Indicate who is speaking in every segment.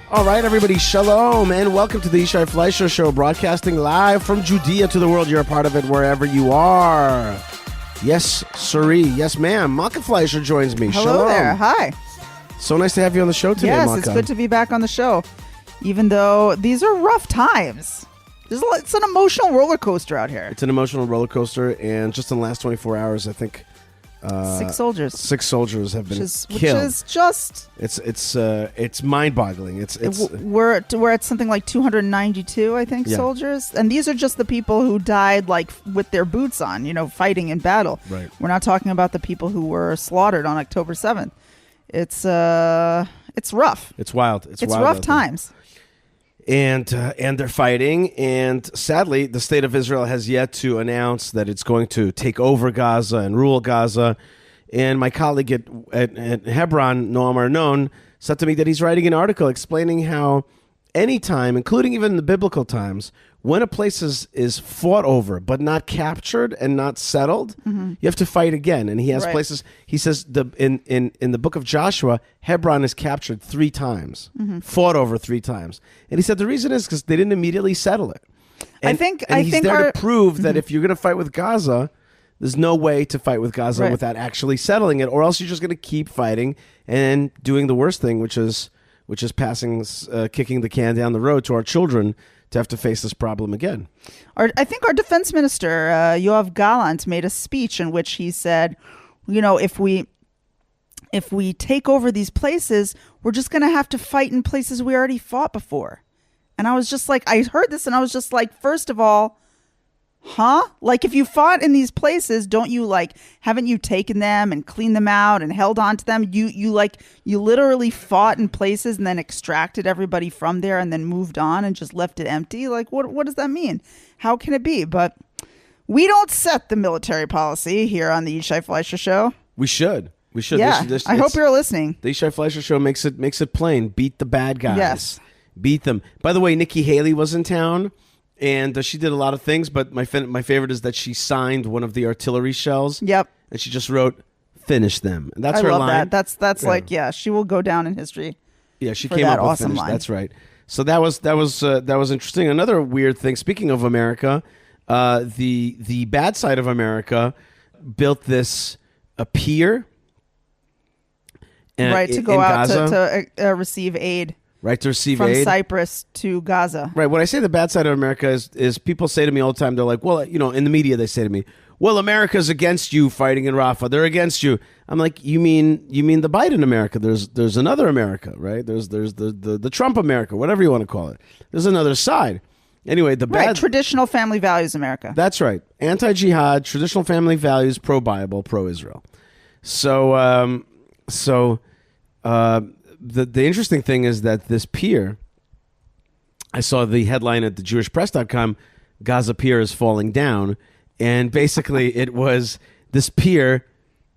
Speaker 1: All right, everybody, shalom, and welcome to the Yishai Fleisher Show, broadcasting live from Judea to the world. You're a part of it wherever you are. Yes, sirree. Yes, ma'am. Malkah Fleisher joins me.
Speaker 2: Hello
Speaker 1: shalom.
Speaker 2: there. Hi.
Speaker 1: So nice to have you on the show today,
Speaker 2: Yes,
Speaker 1: Malkah.
Speaker 2: it's good to be back on the show, even though these are rough times. It's an emotional roller coaster out here.
Speaker 1: It's an emotional roller coaster, and just in the last 24 hours, I think...
Speaker 2: 6 soldiers.
Speaker 1: 6 soldiers have been
Speaker 2: Which
Speaker 1: killed.
Speaker 2: is just...
Speaker 1: It's mind-boggling.
Speaker 2: We're at something like 292, I think, soldiers. And these are just the people who died, like, with their boots on, fighting in battle.
Speaker 1: Right.
Speaker 2: We're not talking about the people who were slaughtered on October 7th. It's rough.
Speaker 1: It's wild. It's wild
Speaker 2: rough times.
Speaker 1: And they're fighting, and sadly, the state of Israel has yet to announce that it's going to take over Gaza and rule Gaza. And my colleague at Hebron, Noam Arnon, said to me that he's writing an article explaining how any time, including even the biblical times, when a place is fought over but not captured and not settled, you have to fight again. And he has places. He says in the book of Joshua, Hebron is captured 3 times, fought over 3 times. And he said the reason is because they didn't immediately settle it. And, he's there to prove that if you're going to fight with Gaza, there's no way to fight with Gaza without actually settling it, or else you're just going to keep fighting and doing the worst thing, which is kicking the can down the road to our children to have to face this problem again.
Speaker 2: I think our defense minister, Yoav Gallant, made a speech in which he said, if we take over these places, we're just going to have to fight in places we already fought before. And I was just like, I heard this and I was just like, first of all, like, if you fought in these places, haven't you taken them and cleaned them out and held on to them? You literally fought in places and then extracted everybody from there and then moved on and just left it empty. Like, what does that mean? How can it be? But we don't set the military policy here on the Yishai Fleisher Show.
Speaker 1: We should.
Speaker 2: Yeah, I hope you're listening.
Speaker 1: The Yishai Fleisher Show makes it plain. Beat the bad guys.
Speaker 2: Yes.
Speaker 1: Beat them. By the way, Nikki Haley was in town. And she did a lot of things, but my favorite is that she signed one of the artillery shells. Yep. And she just wrote, "Finish them." And that's her line.
Speaker 2: I love that. That's she will go down in history.
Speaker 1: Yeah, she came up with
Speaker 2: awesome
Speaker 1: "Finish."
Speaker 2: line.
Speaker 1: That's right. So that was interesting. Another weird thing. Speaking of America, the bad side of America built a pier.
Speaker 2: To go out to receive aid.
Speaker 1: Right, to receive
Speaker 2: from
Speaker 1: aid.
Speaker 2: Cyprus to Gaza.
Speaker 1: Right. When I say the bad side of America is people say to me all the time, they're like, well, in the media they say to me, well, America's against you fighting in Rafah. They're against you. I'm like, you mean the Biden America? There's another America, right? There's the Trump America, whatever you want to call it. There's another side. Anyway,
Speaker 2: traditional family values America.
Speaker 1: That's right. Anti-jihad, traditional family values, pro-Bible, pro-Israel. So The interesting thing is that this pier, I saw the headline at thejewishpress.com, Gaza pier is falling down. And basically it was this pier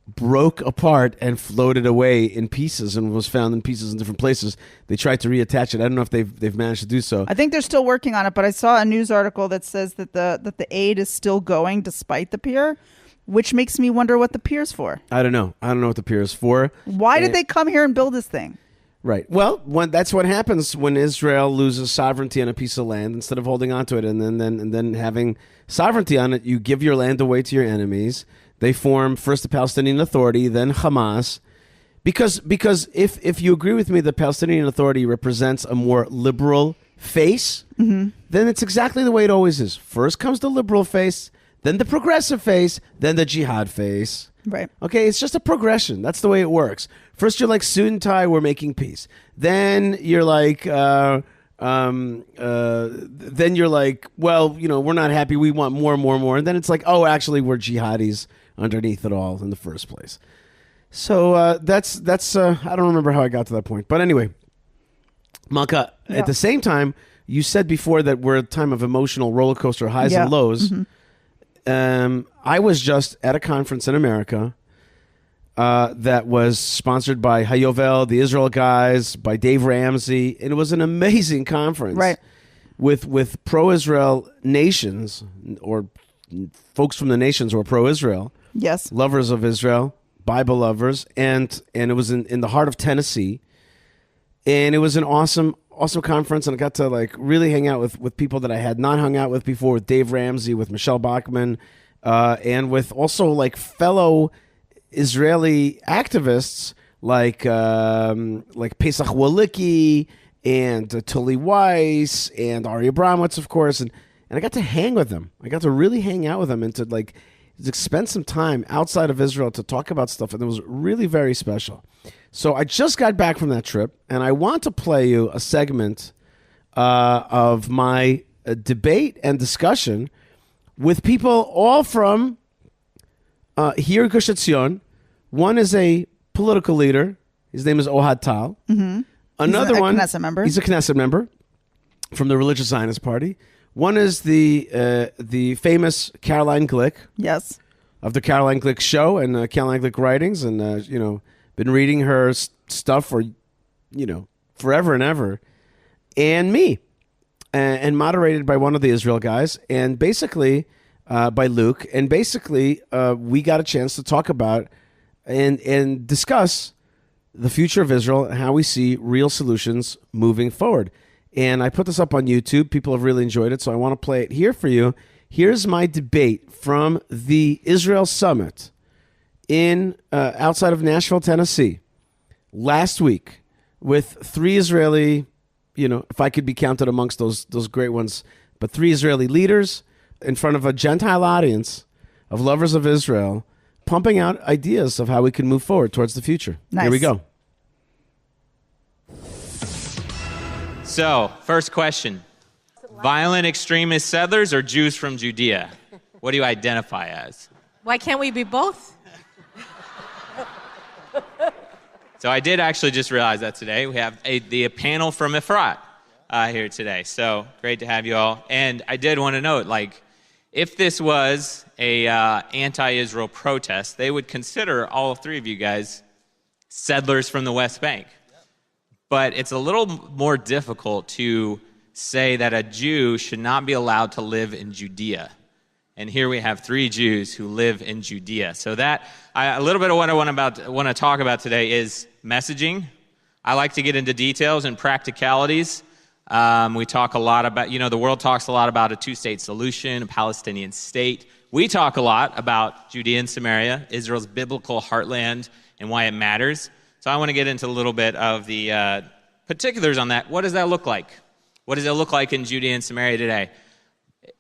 Speaker 1: broke apart and floated away in pieces and was found in pieces in different places. They tried to reattach it. I don't know if they've managed to do so.
Speaker 2: I think they're still working on it, but I saw a news article that says that the aid is still going despite the pier, which makes me wonder what the pier's for.
Speaker 1: I don't know what the pier is for.
Speaker 2: Why did they come here and build this thing?
Speaker 1: Right. Well, that's what happens when Israel loses sovereignty on a piece of land. Instead of holding on to it and then having sovereignty on it, you give your land away to your enemies. They form first the Palestinian Authority, then Hamas. Because if you agree with me, the Palestinian Authority represents a more liberal face, then it's exactly the way it always is. First comes the liberal face, then the progressive face, then the jihad face.
Speaker 2: Right.
Speaker 1: Okay, it's just a progression. That's the way it works. First, you're like, suit and tie, we're making peace. Then you're like, well, we're not happy. We want more. And then it's like, oh, actually, we're jihadis underneath it all in the first place. So that's I don't remember how I got to that point. But anyway, Malkah, at the same time, you said before that we're at a time of emotional roller coaster highs and lows. I was just at a conference in America that was sponsored by Hayovel, the Israel guys, by Dave Ramsey, and it was an amazing conference,
Speaker 2: right?
Speaker 1: With pro-Israel nations or folks from the nations who are pro-Israel,
Speaker 2: yes,
Speaker 1: lovers of Israel, Bible lovers, and it was in the heart of Tennessee, and it was an awesome awesome conference, and I got to like really hang out with people that I had not hung out with before, with Dave Ramsey, with Michelle Bachman, and with also like fellow Israeli activists like Pesach Walicki and Tully Weiss and Ari Abramowitz, of course, and I got to hang with them. I got to really hang out with them and to like spend some time outside of Israel to talk about stuff, and it was really very special. So I just got back from that trip, and I want to play you a segment of my debate and discussion with people all from here in Gush Etzion. One is a political leader. His name is Ohad Tal.
Speaker 2: Mm-hmm.
Speaker 1: Another one,
Speaker 2: Knesset member.
Speaker 1: He's a Knesset member from the Religious Zionist Party. One is the famous Caroline Glick.
Speaker 2: Yes.
Speaker 1: Of the Caroline Glick Show and Caroline Glick writings, and been reading her stuff for forever and ever, and me, and moderated by one of the Israel guys, and basically by Luke, and basically we got a chance to talk about and discuss the future of Israel and how we see real solutions moving forward. And I put this up on YouTube. People have really enjoyed it, so I want to play it here for you. Here's my debate from the Israel Summit in outside of Nashville, Tennessee, last week, with three Israeli, if I could be counted amongst those great ones, but three Israeli leaders in front of a Gentile audience of lovers of Israel, pumping out ideas of how we can move forward towards the future.
Speaker 2: Nice.
Speaker 1: Here we go.
Speaker 3: So, first question. Violent extremist settlers or Jews from Judea? What do you identify as?
Speaker 4: Why can't we be both?
Speaker 3: So I did actually just realize that today. We have the panel from Efrat here today. So great to have you all. And I did want to note, if this was a anti-Israel protest, they would consider all three of you guys settlers from the West Bank. But it's a little more difficult to say that a Jew should not be allowed to live in Judea. And here we have three Jews who live in Judea. So a little bit of what I want to talk about today is messaging. I like to get into details and practicalities. We talk a lot about, the world talks a lot about a two-state solution, a Palestinian state. We talk a lot about Judea and Samaria, Israel's biblical heartland, and why it matters. So I want to get into a little bit of the particulars on that. What does that look like? What does it look like in Judea and Samaria today?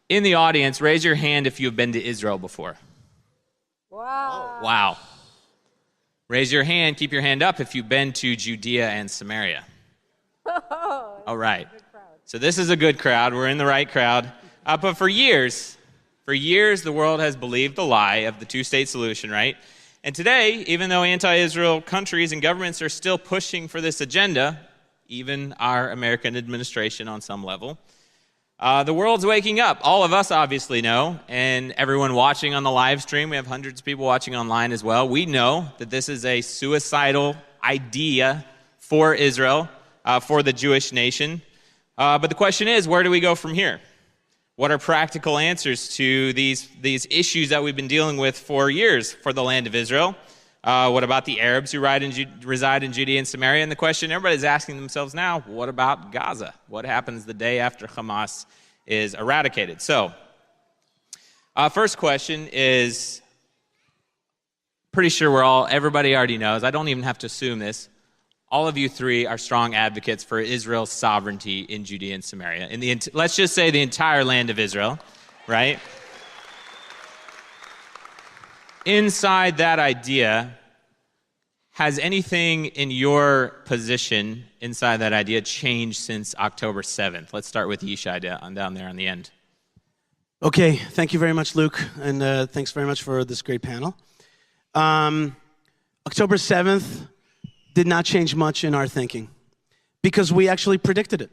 Speaker 3: In the audience, raise your hand if you've been to Israel before. Wow. Raise your hand, keep your hand up if you've been to Judea and Samaria. All right. So this is a good crowd. We're in the right crowd. But for years, the world has believed the lie of the two-state solution, right? And today, even though anti-Israel countries and governments are still pushing for this agenda, even our American administration on some level, the world's waking up. All of us obviously know, and everyone watching on the live stream, we have hundreds of people watching online as well. We know that this is a suicidal idea for Israel, for the Jewish nation. But the question is, where do we go from here? What are practical answers to these issues that we've been dealing with for years for the land of Israel? What about the Arabs who reside in Judea and Samaria? And the question everybody's asking themselves now, what about Gaza? What happens the day after Hamas is eradicated? So, first question is, pretty sure everybody already knows. I don't even have to assume this. All of you three are strong advocates for Israel's sovereignty in Judea and Samaria. Let's just say the entire land of Israel, right? Inside that idea, has anything in your position inside that idea changed since October 7th? Let's start with Yishai down there on the end.
Speaker 5: Okay, thank you very much, Luke, and thanks very much for this great panel. October 7th did not change much in our thinking because we actually predicted it.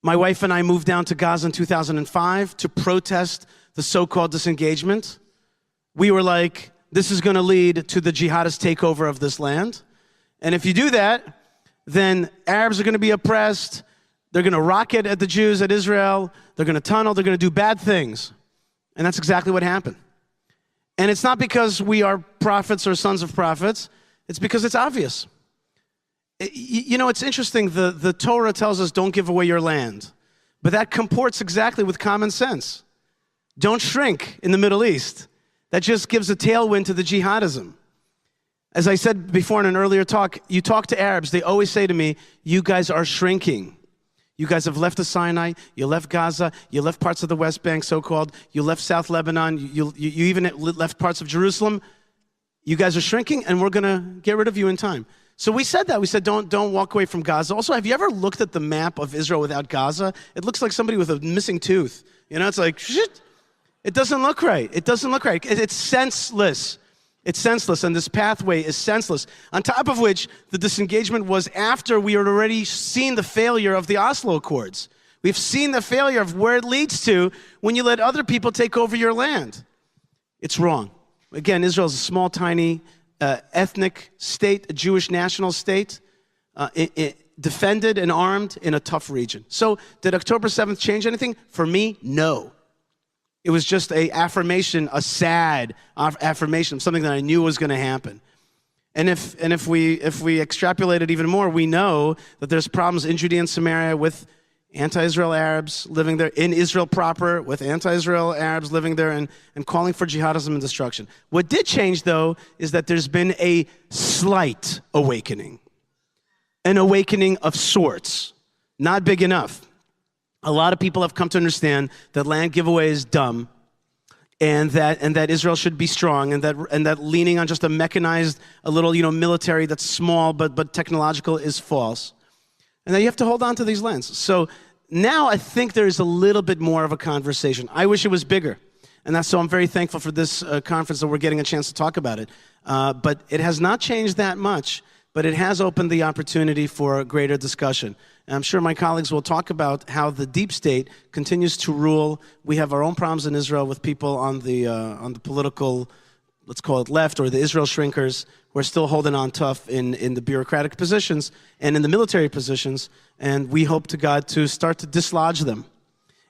Speaker 5: My wife and I moved down to Gaza in 2005 to protest the so-called disengagement. We were like, this is going to lead to the jihadist takeover of this land. And if you do that, then Arabs are going to be oppressed. They're going to rocket at the Jews, at Israel. They're going to tunnel. They're going to do bad things. And that's exactly what happened. And it's not because we are prophets or sons of prophets. It's because it's obvious. You know, it's interesting. The Torah tells us don't give away your land, but that comports exactly with common sense. Don't shrink in the Middle East. That just gives a tailwind to the jihadism. As I said before in an earlier talk, you talk to Arabs, they always say to me, you guys are shrinking. You guys have left the Sinai, you left Gaza, you left parts of the West Bank, so-called, you left South Lebanon, you even left parts of Jerusalem. You guys are shrinking, and we're going to get rid of you in time. So we said that. We said, don't walk away from Gaza. Also, have you ever looked at the map of Israel without Gaza? It looks like somebody with a missing tooth. You know, it's like, shit. It doesn't look right. It doesn't look right. It's senseless. It's senseless, and this pathway is senseless. On top of which, the disengagement was after we had already seen the failure of the Oslo Accords. We've seen the failure of where it leads to when you let other people take over your land. It's wrong. Again, Israel is a small, tiny, ethnic state, a Jewish national state, defended and armed in a tough region. So did October 7th change anything? For me, no. It was just a affirmation, a sad affirmation of something that I knew was going to happen. And if we extrapolate it even more, we know that there's problems in Judea and Samaria with anti-Israel Arabs living there, in Israel proper, with anti-Israel Arabs living there and calling for jihadism and destruction. What did change, though, is that there's been a slight awakening. An awakening of sorts. Not big enough. A lot of people have come to understand that land giveaway is dumb, and that Israel should be strong, and that leaning on just a mechanized, a little military that's small but technological is false, and that you have to hold on to these lands. So now I think there is a little bit more of a conversation. I wish it was bigger, and so I'm very thankful for this conference that we're getting a chance to talk about it. But it has not changed that much, but it has opened the opportunity for a greater discussion. And I'm sure my colleagues will talk about how the deep state continues to rule. We have our own problems in Israel with people on the political, let's call it left, or the Israel shrinkers, who are still holding on tough in the bureaucratic positions and in the military positions. And we hope to God to start to dislodge them.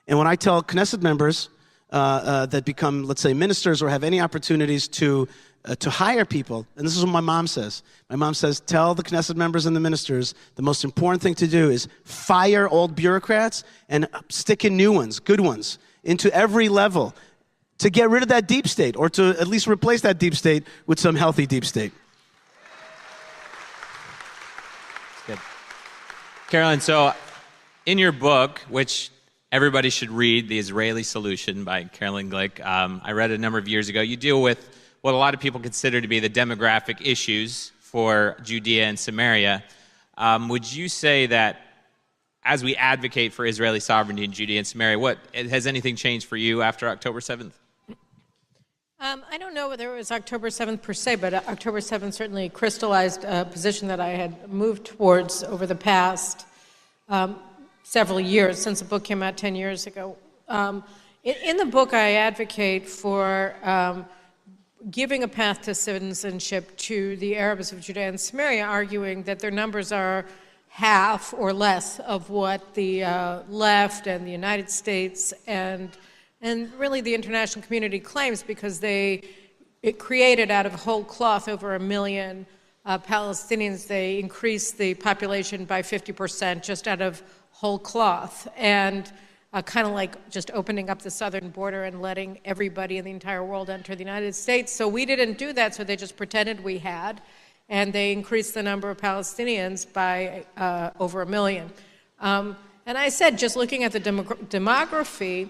Speaker 5: And when I tell Knesset members that become, let's say, ministers or have any opportunities to hire people, and this is what my mom says. My mom says, tell the Knesset members and the ministers the most important thing to do is fire old bureaucrats and stick in new ones, good ones, into every level to get rid of that deep state, or to at least replace that deep state with some healthy deep state.
Speaker 3: Good. Carolyn, so in your book, which everybody should read, The Israeli Solution by Carolyn Glick, I read it a number of years ago. You deal with what a lot of people consider to be the demographic issues for Judea and Samaria. Would you say that as we advocate for Israeli sovereignty in Judea and Samaria, has anything changed for you after October 7th?
Speaker 4: I don't know whether it was October 7th per se, but October 7th certainly crystallized a position that I had moved towards over the past several years, since the book came out 10 years ago. In the book, I advocate for giving a path to citizenship to the Arabs of Judea and Samaria, arguing that their numbers are half or less of what the left and the United States and really the international community claims, because it created out of whole cloth over 1 million Palestinians. They increased the population by 50% just out of whole cloth, and kind of like just opening up the southern border and letting everybody in the entire world enter the United States. So we didn't do that, so they just pretended we had, and they increased the number of Palestinians by over 1 million. And I said, just looking at the demography,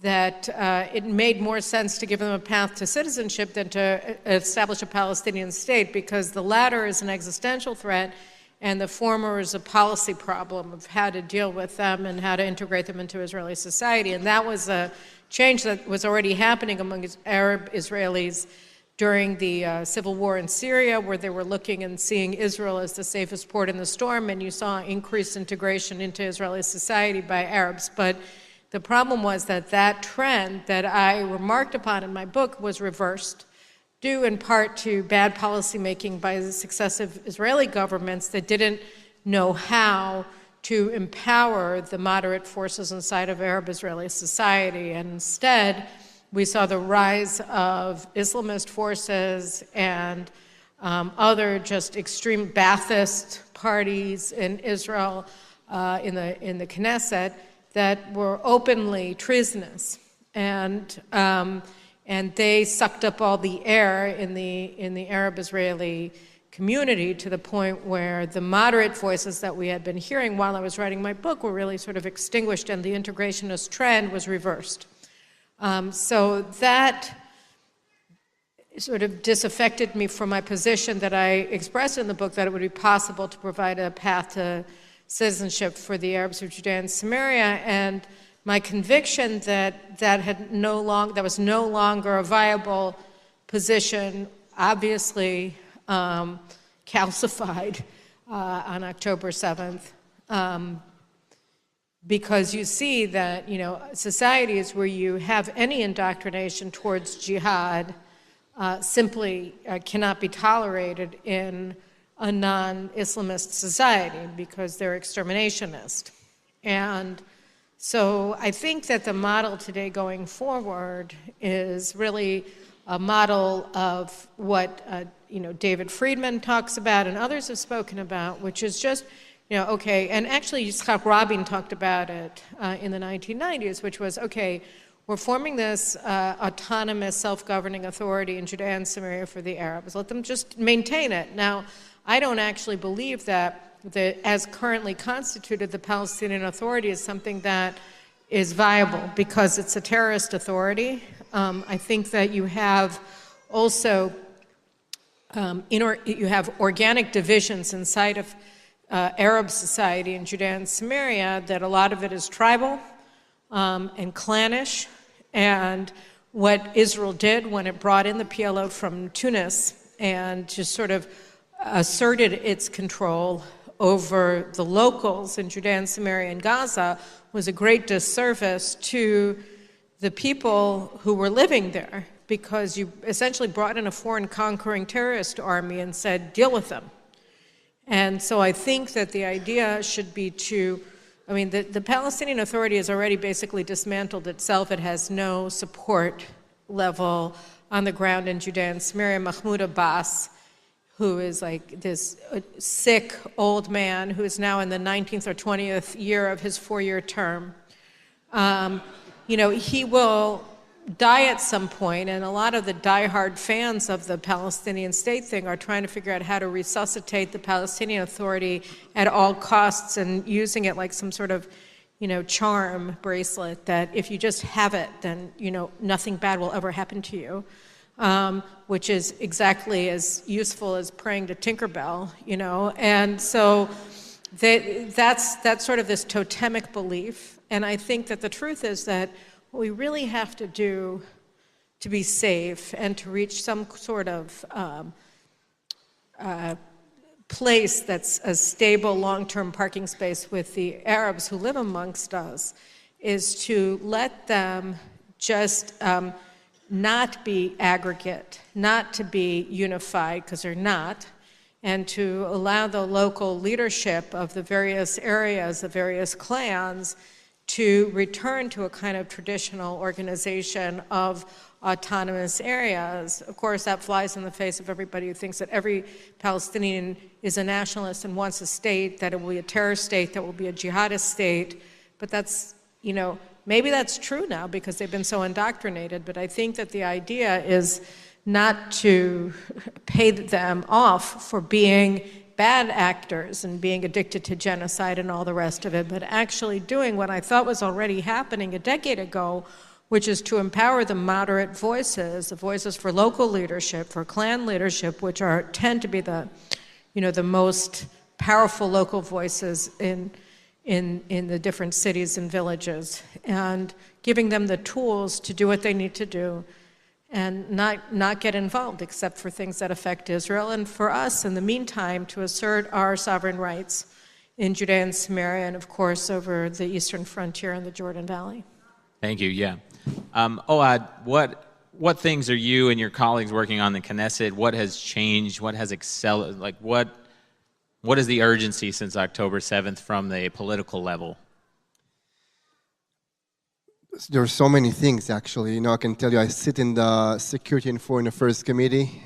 Speaker 4: that it made more sense to give them a path to citizenship than to establish a Palestinian state, because the latter is an existential threat and the former is a policy problem of how to deal with them and how to integrate them into Israeli society. And that was a change that was already happening among Arab Israelis during the civil war in Syria, where they were looking and seeing Israel as the safest port in the storm, and you saw increased integration into Israeli society by Arabs. But the problem was that trend that I remarked upon in my book was reversed, due in part to bad policymaking by the successive Israeli governments that didn't know how to empower the moderate forces inside of Arab Israeli society. And instead, we saw the rise of Islamist forces and other just extreme Ba'athist parties in Israel, in the Knesset, that were openly treasonous, and they sucked up all the air in the Arab-Israeli community, to the point where the moderate voices that we had been hearing while I was writing my book were really sort of extinguished, and the integrationist trend was reversed. So that sort of disaffected me from my position that I expressed in the book, that it would be possible to provide a path to citizenship for the Arabs of Judea and Samaria, and my conviction that was no longer a viable position, obviously calcified on October 7th, because you see that, societies where you have any indoctrination towards jihad simply cannot be tolerated in a non-Islamist society, because they're exterminationist. And so I think that the model today going forward is really a model of what David Friedman talks about and others have spoken about, which is just, okay, and actually Yitzhak Rabin talked about it in the 1990s, which was, okay, we're forming this autonomous self-governing authority in Judea and Samaria for the Arabs. Let them just maintain it. Now, I don't actually believe that as currently constituted, the Palestinian Authority is something that is viable, because it's a terrorist authority. I think that you have also you have organic divisions inside of Arab society in Judea and Samaria, that a lot of it is tribal and clannish. And what Israel did when it brought in the PLO from Tunis and just sort of asserted its control over the locals in Judea and Samaria and Gaza was a great disservice to the people who were living there, because you essentially brought in a foreign conquering terrorist army and said, deal with them. And so I think that the idea should be the Palestinian Authority has already basically dismantled itself. It has no support level on the ground in Judea and Samaria. Mahmoud Abbas, who is like this sick old man who is now in the 19th or 20th year of his 4-year term, he will die at some point, and a lot of the diehard fans of the Palestinian state thing are trying to figure out how to resuscitate the Palestinian Authority at all costs, and using it like some sort of, charm bracelet, that if you just have it, then, nothing bad will ever happen to you, which is exactly as useful as praying to Tinkerbell, and so that's sort of this totemic belief. And I think that the truth is that what we really have to do to be safe and to reach some sort of place that's a stable long-term parking space with the Arabs who live amongst us is to let them just not be aggregate, not to be unified, because they're not, and to allow the local leadership of the various areas, the various clans, to return to a kind of traditional organization of autonomous areas. Of course, that flies in the face of everybody who thinks that every Palestinian is a nationalist and wants a state, that it will be a terror state, that will be a jihadist state. But that's, maybe that's true now because they've been so indoctrinated. But I think that the idea is not to pay them off for being bad actors and being addicted to genocide and all the rest of it, but actually doing what I thought was already happening a decade ago, which is to empower the moderate voices, the voices for local leadership, for clan leadership, which tend to be the most powerful local voices in the different cities and villages, and giving them the tools to do what they need to do, and not get involved except for things that affect Israel, and for us, in the meantime, to assert our sovereign rights in Judea and Samaria, and of course over the eastern frontier in the Jordan Valley. Thank you, yeah. Ohad, what things are you and your colleagues working on in the Knesset? What has changed? What has accelerated? What is the urgency since October 7th from the political level?
Speaker 6: There are so many things, actually. I can tell you, I sit in the Security and Foreign Affairs Committee.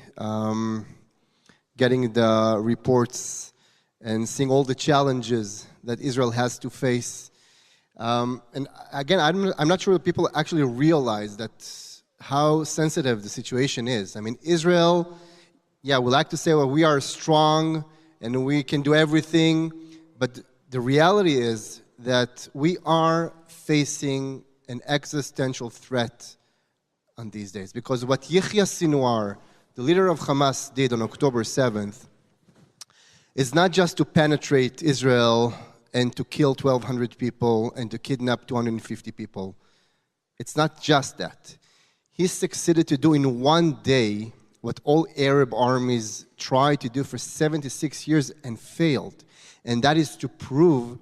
Speaker 6: getting the reports and seeing all the challenges that Israel has to face. And again, I'm not sure that people actually realize that how sensitive the situation is. I mean, Israel, we like to say, well, we are strong and we can do everything, but the reality is that we are facing an existential threat on these days. Because what Yahya Sinwar, the leader of Hamas, did on October 7th is not just to penetrate Israel and to kill 1,200 people and to kidnap 250 people. It's not just that. He succeeded to do in one day what all Arab armies tried to do for 76 years and failed. And that is to prove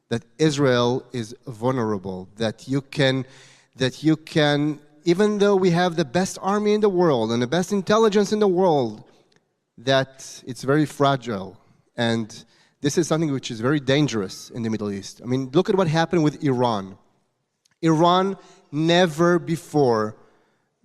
Speaker 6: that Israel is vulnerable, that you can, even though we have the best army in the world and the best intelligence in the world, that it's very fragile. And this is something which is very dangerous in the Middle East. I mean, look at what happened with Iran. Iran never before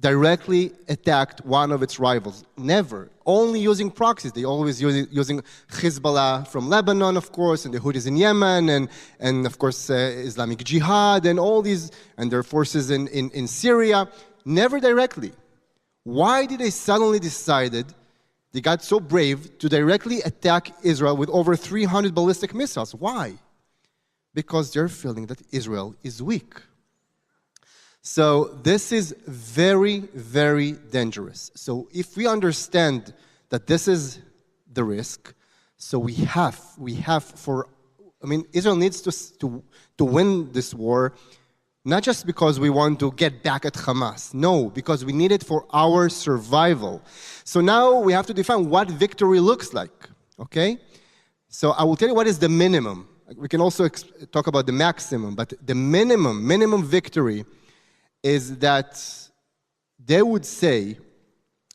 Speaker 6: directly attacked one of its rivals. Never. Only using proxies. They always using Hezbollah from Lebanon, of course, and the Houthis in Yemen, and of course, Islamic Jihad, and all these, and their forces in Syria. Never directly. Why did they suddenly decided they got so brave to directly attack Israel with over 300 ballistic missiles? Why? Because they're feeling that Israel is weak. So this is very, very dangerous. So if we understand that this is the risk, so we have Israel needs to win this war, not just because we want to get back at Hamas. No, because we need it for our survival. So now we have to define what victory looks like, okay? So I will tell you what is the minimum. We can also talk about the maximum, but the minimum victory is that they would say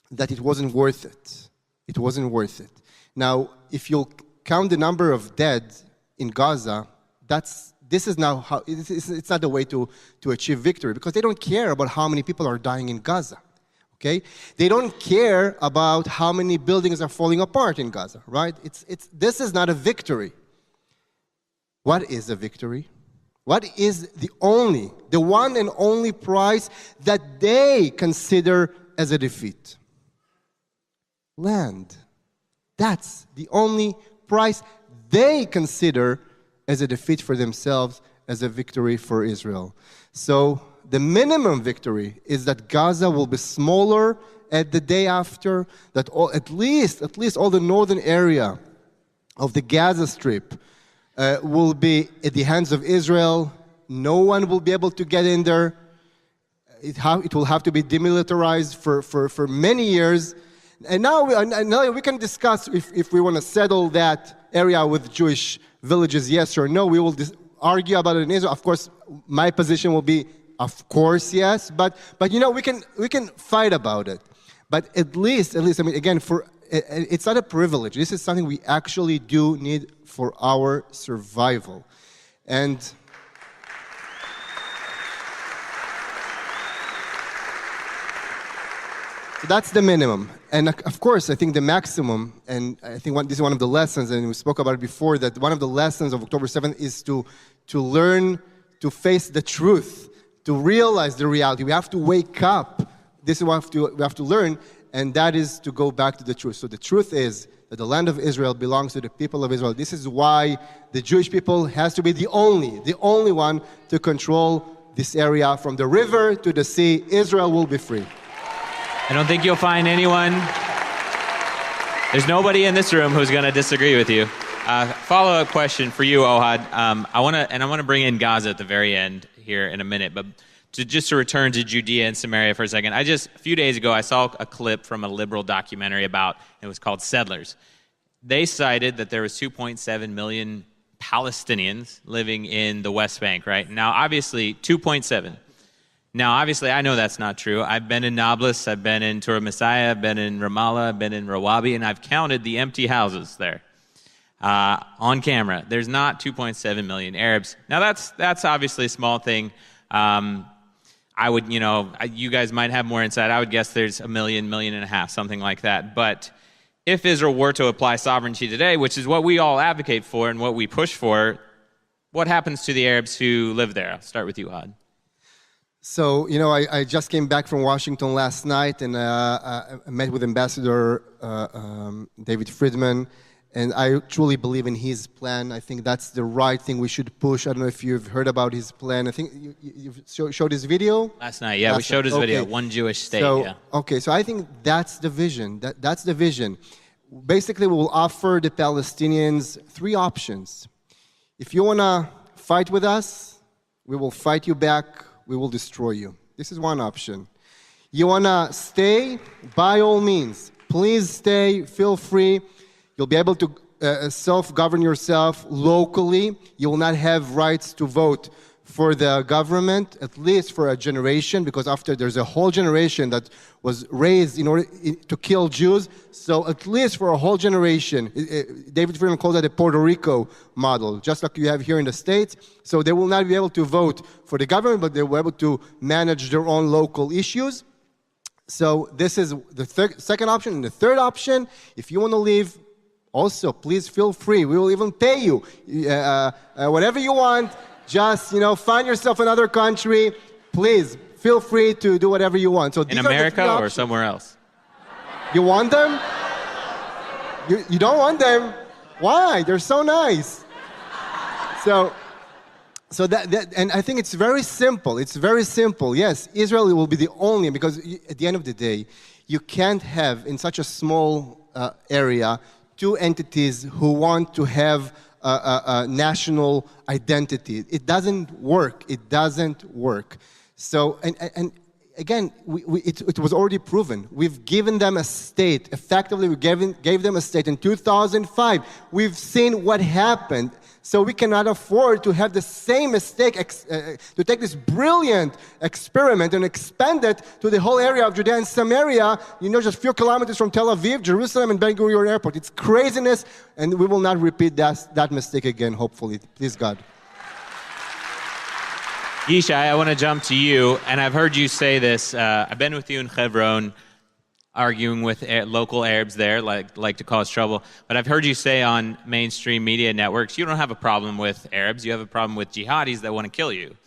Speaker 6: that it wasn't worth it. It wasn't worth it. Now, if you'll count the number of dead in Gaza, this is now how it's not the way to achieve victory, because they don't care about how many people are dying in Gaza. Okay? They don't care about how many buildings are falling apart in Gaza, right? This is not a victory. What is a victory? What is the one and only prize that they consider as a defeat? Land. That's the only prize they consider as a defeat for themselves, as a victory for Israel. So the minimum victory is that Gaza will be smaller at the day after, that at least all the northern area of the Gaza Strip will be at the hands of Israel. No one will be able to get in there. It will have to be demilitarized for many years. And now we can discuss if we want to settle that area with Jewish villages, yes or no. We will argue about it in Israel. Of course, my position will be, of course, yes. But we can fight about it. But at least, I mean, again, it's not a privilege. This is something we actually do need for our survival. And that's the minimum. And of course, I think the maximum, and I think this is one of the lessons, and we spoke about it before, that one of the lessons of October 7th is to learn to face the truth, to realize the reality. We have to wake up. This is what we have to learn, and that is to go back to the truth. So the truth is that the land of Israel belongs to the people of Israel. This is why the Jewish people has to be the only one to control this area from the river to the sea. Israel will be free.
Speaker 3: I don't think you'll find anyone. There's nobody in this room who's going to disagree with you. Follow-up question for you, Ohad. I want to bring in Gaza at the very end here in a minute, but to return to Judea and Samaria for a second. A few days ago, I saw a clip from a liberal documentary it was called Settlers. They cited that there was 2.7 million Palestinians living in the West Bank, right? Now, obviously, 2.7. Now, obviously, I know that's not true. I've been in Nablus, I've been in Torah Messiah, I've been in Ramallah, I've been in Rawabi, and I've counted the empty houses there on camera. There's not 2.7 million Arabs. Now, that's obviously a small thing. I would, you guys might have more insight. I would guess there's 1.5 million, something like that. But if Israel were to apply sovereignty today, which is what we all advocate for and what we push for, what happens to the Arabs who live there? I'll start with you, Ohad.
Speaker 6: So, I just came back from Washington last night, and I met with Ambassador David Friedman, and I truly believe in his plan. I think that's the right thing we should push. I don't know if you've heard about his plan. I think you showed his video?
Speaker 3: Last night, yeah, we showed his video, One Jewish State, yeah.
Speaker 6: Okay, so I think that's the vision. That's the vision. Basically, we will offer the Palestinians 3 options. If you want to fight with us, we will fight you back. We will destroy you. This is one option. You want to stay? By all means. Please stay. Feel free. You'll be able to self-govern yourself locally. You will not have rights to vote for the government, at least for a generation, because after there's a whole generation that was raised in order to kill Jews. So at least for a whole generation, David Friedman calls that a Puerto Rico model, just like you have here in the States. So they will not be able to vote for the government, but they will be able to manage their own local issues. So this is the second option. And the third option, if you want to leave, also, please feel free. We will even pay you whatever you want. Just, find yourself another country. Please, feel free to do whatever you want. So
Speaker 3: in America or somewhere else?
Speaker 6: You want them? You don't want them? Why? They're so nice. So that, and I think it's very simple. It's very simple. Yes, Israel will be the only, because at the end of the day, you can't have in such a small area 2 entities who want to have a national identity. It doesn't work. It doesn't work. So, and again, it was already proven. We've given them a state. Effectively, we gave them a state in 2005. We've seen what happened. So we cannot afford to have the same mistake, to take this brilliant experiment and expand it to the whole area of Judea and Samaria, just a few kilometers from Tel Aviv, Jerusalem, and Ben Gurion Airport. It's craziness, and we will not repeat that mistake again, hopefully. Please, God.
Speaker 3: Yishai, I want to jump to you, and I've heard you say this. I've been with you in Hebron, arguing with local Arabs there, like to cause trouble. But I've heard you say on mainstream media networks, you don't have a problem with Arabs, you have a problem with jihadis that want to kill you.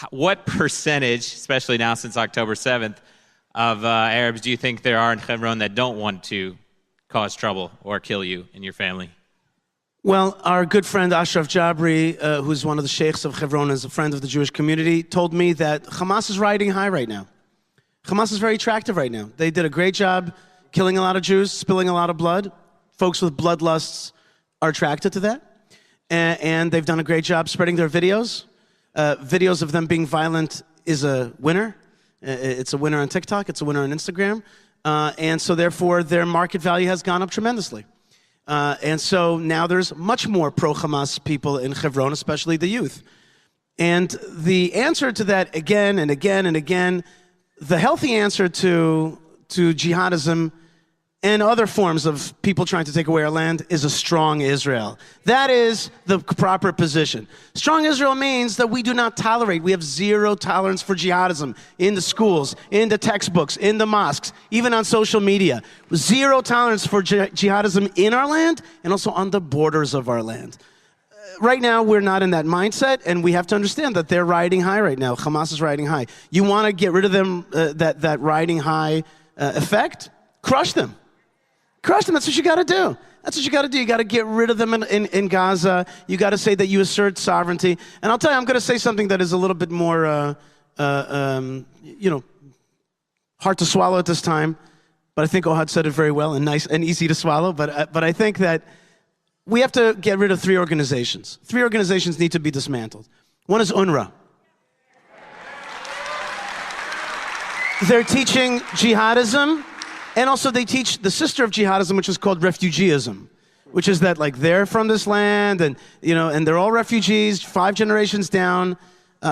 Speaker 3: What percentage, especially now since October 7th, of Arabs do you think there are in Hebron that don't want to cause trouble or kill you and your family?
Speaker 5: Well, our good friend Ashraf Jabri, who's one of the sheikhs of Hebron, is a friend of the Jewish community, told me that Hamas is riding high right now. Hamas is very attractive right now. They did a great job killing a lot of Jews, spilling a lot of blood. Folks with bloodlusts are attracted to that. And they've done a great job spreading their videos. Videos of them being violent is a winner. It's a winner on TikTok. It's a winner on Instagram. And so therefore, their market value has gone up tremendously. And so now there's much more pro-Hamas people in Hebron, especially the youth. And the answer to that again and again and again, the healthy answer to jihadism and other forms of people trying to take away our land is a strong Israel. That is the proper position. Strong Israel means that we do not tolerate. We have zero tolerance for jihadism in the schools, in the textbooks, in the mosques, even on social media. Zero tolerance for jihadism in our land and also on the borders of our land. Right now, we're not in that mindset, and we have to understand that they're riding high right now. Hamas is riding high. You want to get rid of them, that riding high effect? Crush them. Crush them. That's what you got to do. That's what you got to do. You got to get rid of them in Gaza. You got to say that you assert sovereignty. And I'll tell you, I'm going to say something that is a little bit more, hard to swallow at this time. But I think Ohad said it very well and nice and easy to swallow. But I think that we have to get rid of 3 organizations. 3 organizations need to be dismantled. One is UNRWA. They're teaching jihadism, and also they teach the sister of jihadism, which is called refugeeism, which is that like they're from this land, and and they're all refugees, 5 generations down.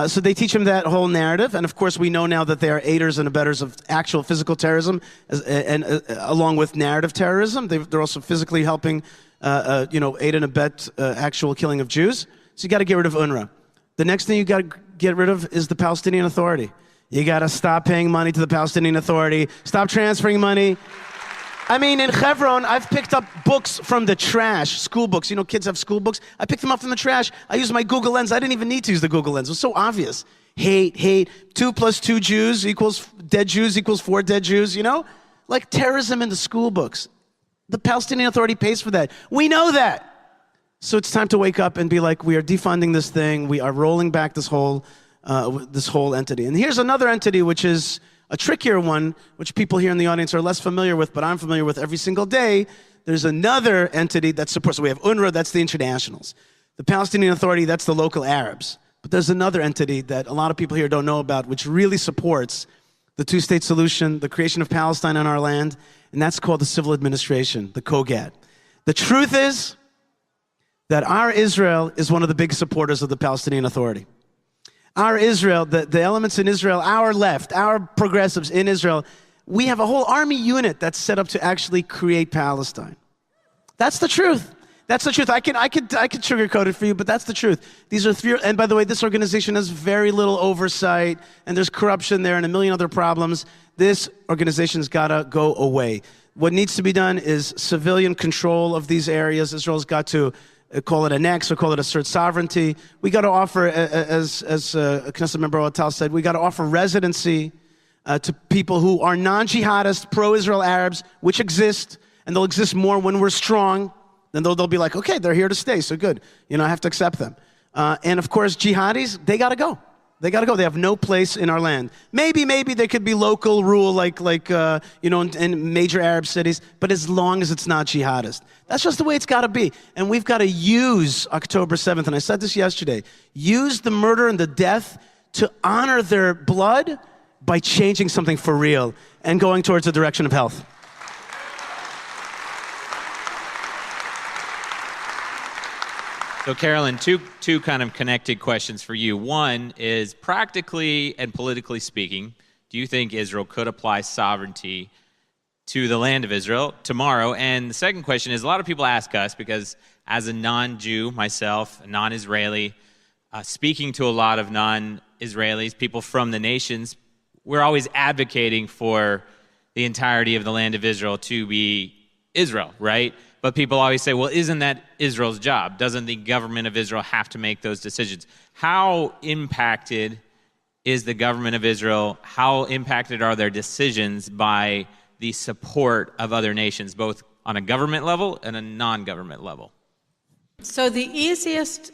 Speaker 5: So they teach them that whole narrative, and of course we know now that they are aiders and abettors of actual physical terrorism, and along with narrative terrorism. They're also physically helping aid and abet actual killing of Jews. So you got to get rid of UNRWA. The next thing you got to get rid of is the Palestinian Authority. You got to stop paying money to the Palestinian Authority. Stop transferring money. I mean, in Hebron, I've picked up books from the trash, school books. You know, kids have school books. I picked them up from the trash. I used my Google Lens. I didn't even need to use the Google Lens. It was so obvious. Hate. 2 + 2 Jews equals dead Jews equals 4 dead Jews, you know? Like terrorism in the school books. The Palestinian Authority pays for that. We know that. So it's time to wake up and be like, we are defunding this thing. We are rolling back this whole entity. And here's another entity, which is a trickier one, which people here in the audience are less familiar with, but I'm familiar with every single day. There's another entity that supports. So we have UNRWA, that's the internationals. The Palestinian Authority, that's the local Arabs. But there's another entity that a lot of people here don't know about, which really supports the two-state solution, the creation of Palestine on our land, and that's called the civil administration, the COGAT. The truth is that our Israel is one of the big supporters of the Palestinian Authority. Our Israel, the elements in Israel, our left, our progressives in Israel, we have a whole army unit that's set up to actually create Palestine. That's the truth. That's the truth. I could sugarcoat it for you, but that's the truth. These are 3, and by the way, this organization has very little oversight, and there's corruption there and a million other problems. This organization's gotta go away. What needs to be done is civilian control of these areas. Israel's got to call it annex or call it assert sovereignty. We got to offer, as Knesset member Ohad said, we got to offer residency to people who are non-jihadist, pro-Israel Arabs, which exist, and they'll exist more when we're strong. Then they'll be like, okay, they're here to stay, so good. You know, I have to accept them. And of course, jihadis, they got to go. They got to go. They have no place in our land. Maybe there could be local rule like you know, in major Arab cities, but as long as it's not jihadist. That's just the way it's got to be. And we've got to use October 7th, and I said this yesterday, use the murder and the death to honor their blood by changing something for real and going towards the direction of health.
Speaker 3: So, Carolyn, two kind of connected questions for you. One is, practically and politically speaking, do you think Israel could apply sovereignty to the land of Israel tomorrow? And the second question is, a lot of people ask us, because as a non-Jew myself, a non-Israeli, speaking to a lot of non-Israelis, people from the nations, we're always advocating for the entirety of the land of Israel to be Israel, right? But people always say, well, isn't that Israel's job? Doesn't the government of Israel have to make those decisions? How impacted is the government of Israel? How impacted are their decisions by the support of other nations, both on a government level and a non-government level?
Speaker 4: So the easiest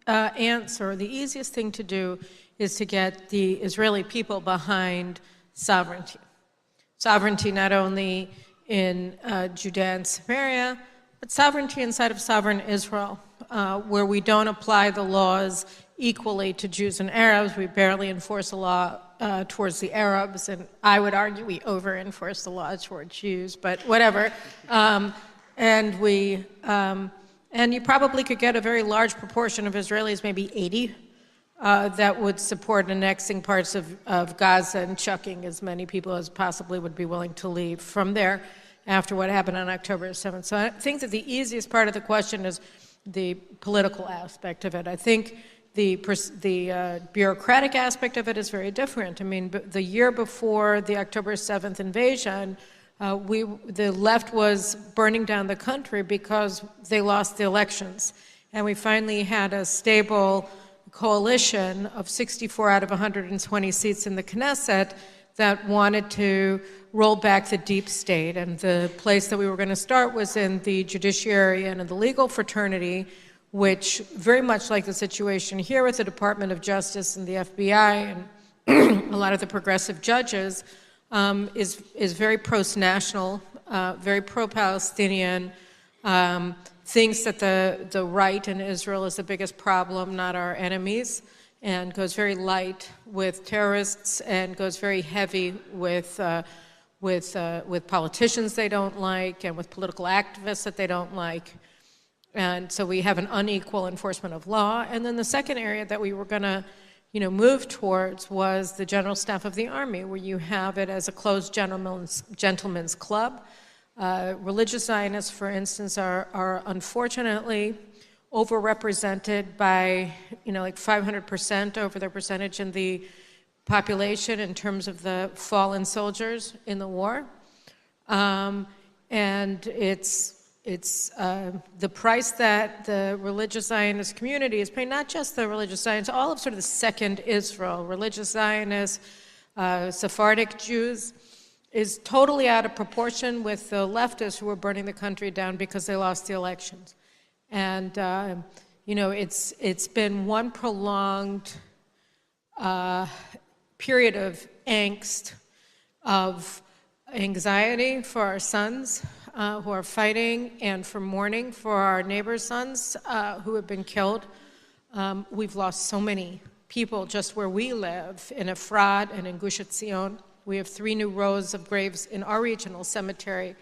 Speaker 4: answer, the easiest thing to do is to get the Israeli people behind sovereignty. Sovereignty not only in Judea and Samaria, but sovereignty inside of sovereign Israel, where we don't apply the laws equally to Jews and Arabs. We barely enforce the law towards the Arabs, and I would argue we over-enforce the law towards Jews, but whatever. And you probably could get a very large proportion of Israelis, maybe 80, that would support annexing parts of Gaza and chucking as many people as possibly would be willing to leave from there after what happened on October 7th. So I think that the easiest part of the question is the political aspect of it. I think the bureaucratic aspect of it is very different. I mean, the year before the October 7th invasion, the left was burning down the country because they lost the elections. And we finally had a stable coalition of 64 out of 120 seats in the Knesset that wanted to roll back the deep state. And the place that we were going to start was in the judiciary and in the legal fraternity, which, very much like the situation here with the Department of Justice and the FBI and a lot of the progressive judges, is very pro-national, very pro-Palestinian, thinks that the right in Israel is the biggest problem, not our enemies, and goes very light with terrorists and goes very heavy with politicians they don't like and with political activists that they don't like. And so we have an unequal enforcement of law. And then the second area that we were going to move towards was the General Staff of the Army, where you have it as a closed gentleman's club. Religious Zionists, for instance, are unfortunately overrepresented by, like 500% over their percentage in the population in terms of the fallen soldiers in the war. And it's the price that the religious Zionist community is paying, not just the religious Zionists, all of sort of the second Israel, religious Zionists, Sephardic Jews, is totally out of proportion with the leftists who are burning the country down because they lost the elections. And, it's been one prolonged period of angst, of anxiety for our sons who are fighting, and for mourning for our neighbors' sons who have been killed. We've lost so many people just where we live, in Efrat and in Gush Etzion. We have 3 new rows of graves in our regional cemetery.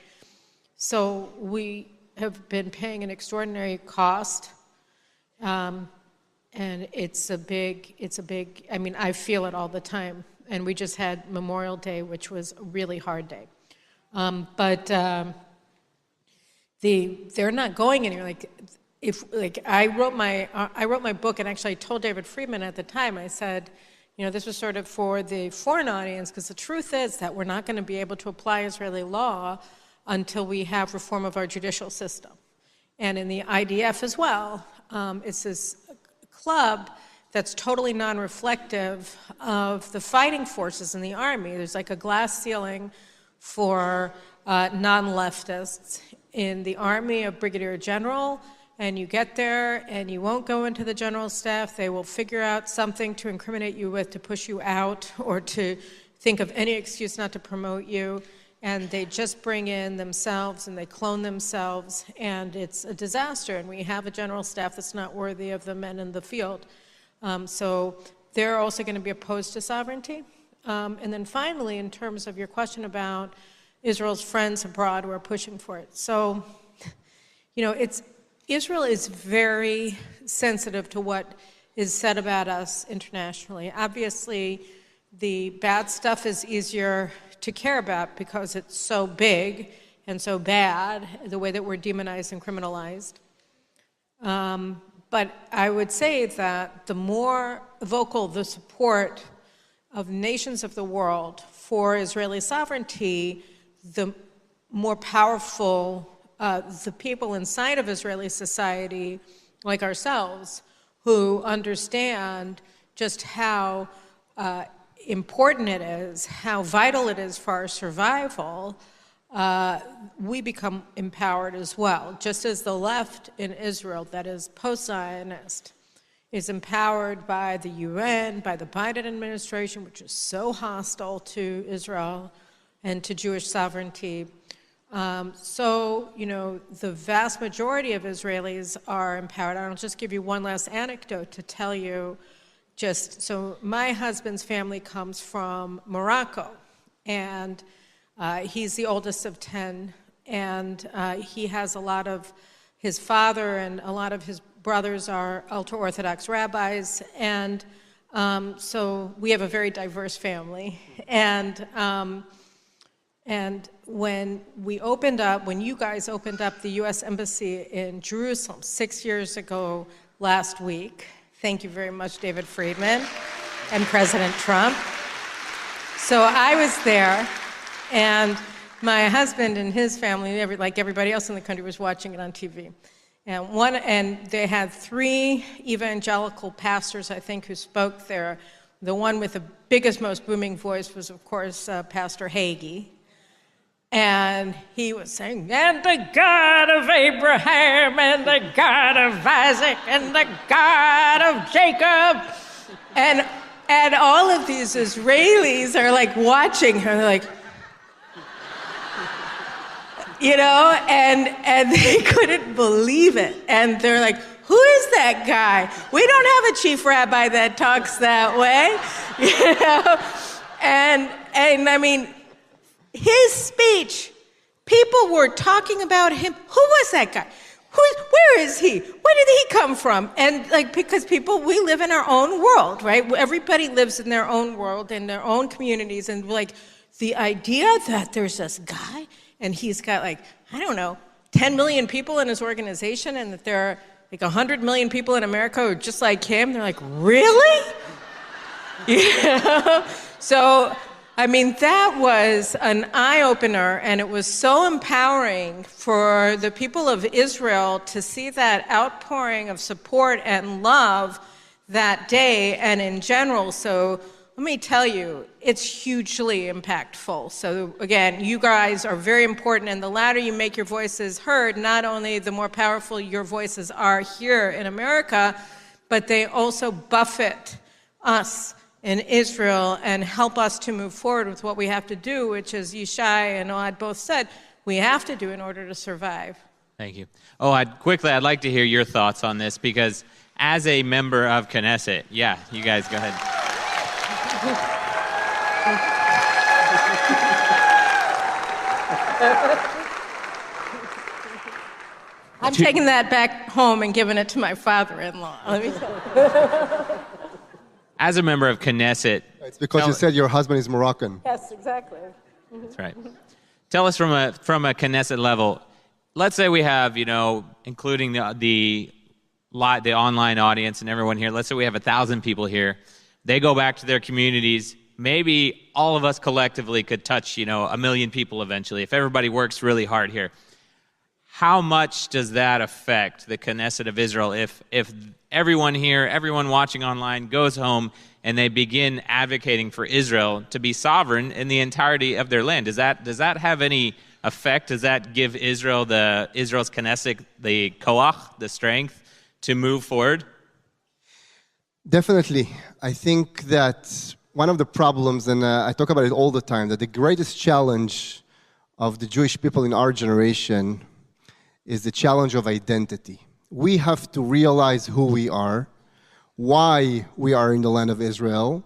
Speaker 4: So we have been paying an extraordinary cost. And it's a big, I mean, I feel it all the time. And we just had Memorial Day, which was a really hard day. They're not going anywhere. I wrote my book, and actually I told David Friedman at the time, I said, this was sort of for the foreign audience, because the truth is that we're not going to be able to apply Israeli law until we have reform of our judicial system. And in the IDF as well, it's this club that's totally non-reflective of the fighting forces in the army. There's like a glass ceiling for non-leftists in the army of brigadier general, and you get there and you won't go into the general staff. They will figure out something to incriminate you with, to push you out, or to think of any excuse not to promote you. And they just bring in themselves and they clone themselves, and it's a disaster. And we have a general staff that's not worthy of the men in the field. So they're also going to be opposed to sovereignty. And then finally, in terms of your question about Israel's friends abroad who are pushing for it. So, Israel is very sensitive to what is said about us internationally. Obviously, the bad stuff is easier to care about because it's so big and so bad, the way that we're demonized and criminalized. But I would say that the more vocal the support of nations of the world for Israeli sovereignty, the more powerful the people inside of Israeli society, like ourselves, who understand just how important it is, how vital it is for our survival, we become empowered as well. Just as the left in Israel, that is post-Zionist, is empowered by the UN, by the Biden administration, which is so hostile to Israel and to Jewish sovereignty. The vast majority of Israelis are empowered. I'll just give you one last anecdote to tell you. So my husband's family comes from Morocco, and he's the oldest of 10, and he has a lot of, his father and a lot of his brothers are ultra-Orthodox rabbis, and so we have a very diverse family. And when you guys opened up the U.S. Embassy in Jerusalem 6 years ago last week, thank you very much, David Friedman and President Trump. So I was there, and my husband and his family, like everybody else in the country, was watching it on TV. And they had 3 evangelical pastors, I think, who spoke there. The one with the biggest, most booming voice was, of course, Pastor Hagee. And he was saying, and the God of Abraham, and the God of Isaac, and the God of Jacob. And all of these Israelis are like watching her, like, and they couldn't believe it. And they're like, who is that guy? We don't have a chief rabbi that talks that way, And I mean, his speech, people were talking about him. Who was that guy? Where is he? Where did he come from? And because we live in our own world, right? Everybody lives in their own world, in their own communities. And the idea that there's this guy and he's got 10 million people in his organization, and that there are 100 million people in America who are just like him, they're like, really? So I mean, that was an eye-opener, and it was so empowering for the people of Israel to see that outpouring of support and love that day and in general. So let me tell you, it's hugely impactful. So again, you guys are very important, and the louder you make your voices heard, not only the more powerful your voices are here in America, but they also buffet us in Israel and help us to move forward with what we have to do, which is Yishai and Ohad both said, we have to do in order to survive.
Speaker 3: Thank you. Quickly, I'd like to hear your thoughts on this, because as a member of Knesset, yeah, you guys go ahead.
Speaker 4: I'm taking that back home and giving it to my father-in-law. Let me tell you.
Speaker 3: As a member of Knesset...
Speaker 6: It's because you said your husband is Moroccan.
Speaker 4: Yes, exactly.
Speaker 3: That's right. Tell us from a Knesset level, let's say we have, including the online audience and everyone here, let's say we have 1,000 people here. They go back to their communities. Maybe all of us collectively could touch, 1 million people eventually, if everybody works really hard here. How much does that affect the Knesset of Israel if everyone here, everyone watching online goes home and they begin advocating for Israel to be sovereign in the entirety of their land? Does that have any effect? Does that give Israel's Knesset the koach, the strength to move forward?
Speaker 6: Definitely. I think that one of the problems, and I talk about it all the time, that the greatest challenge of the Jewish people in our generation is the challenge of identity. We have to realize who we are, why we are in the land of Israel,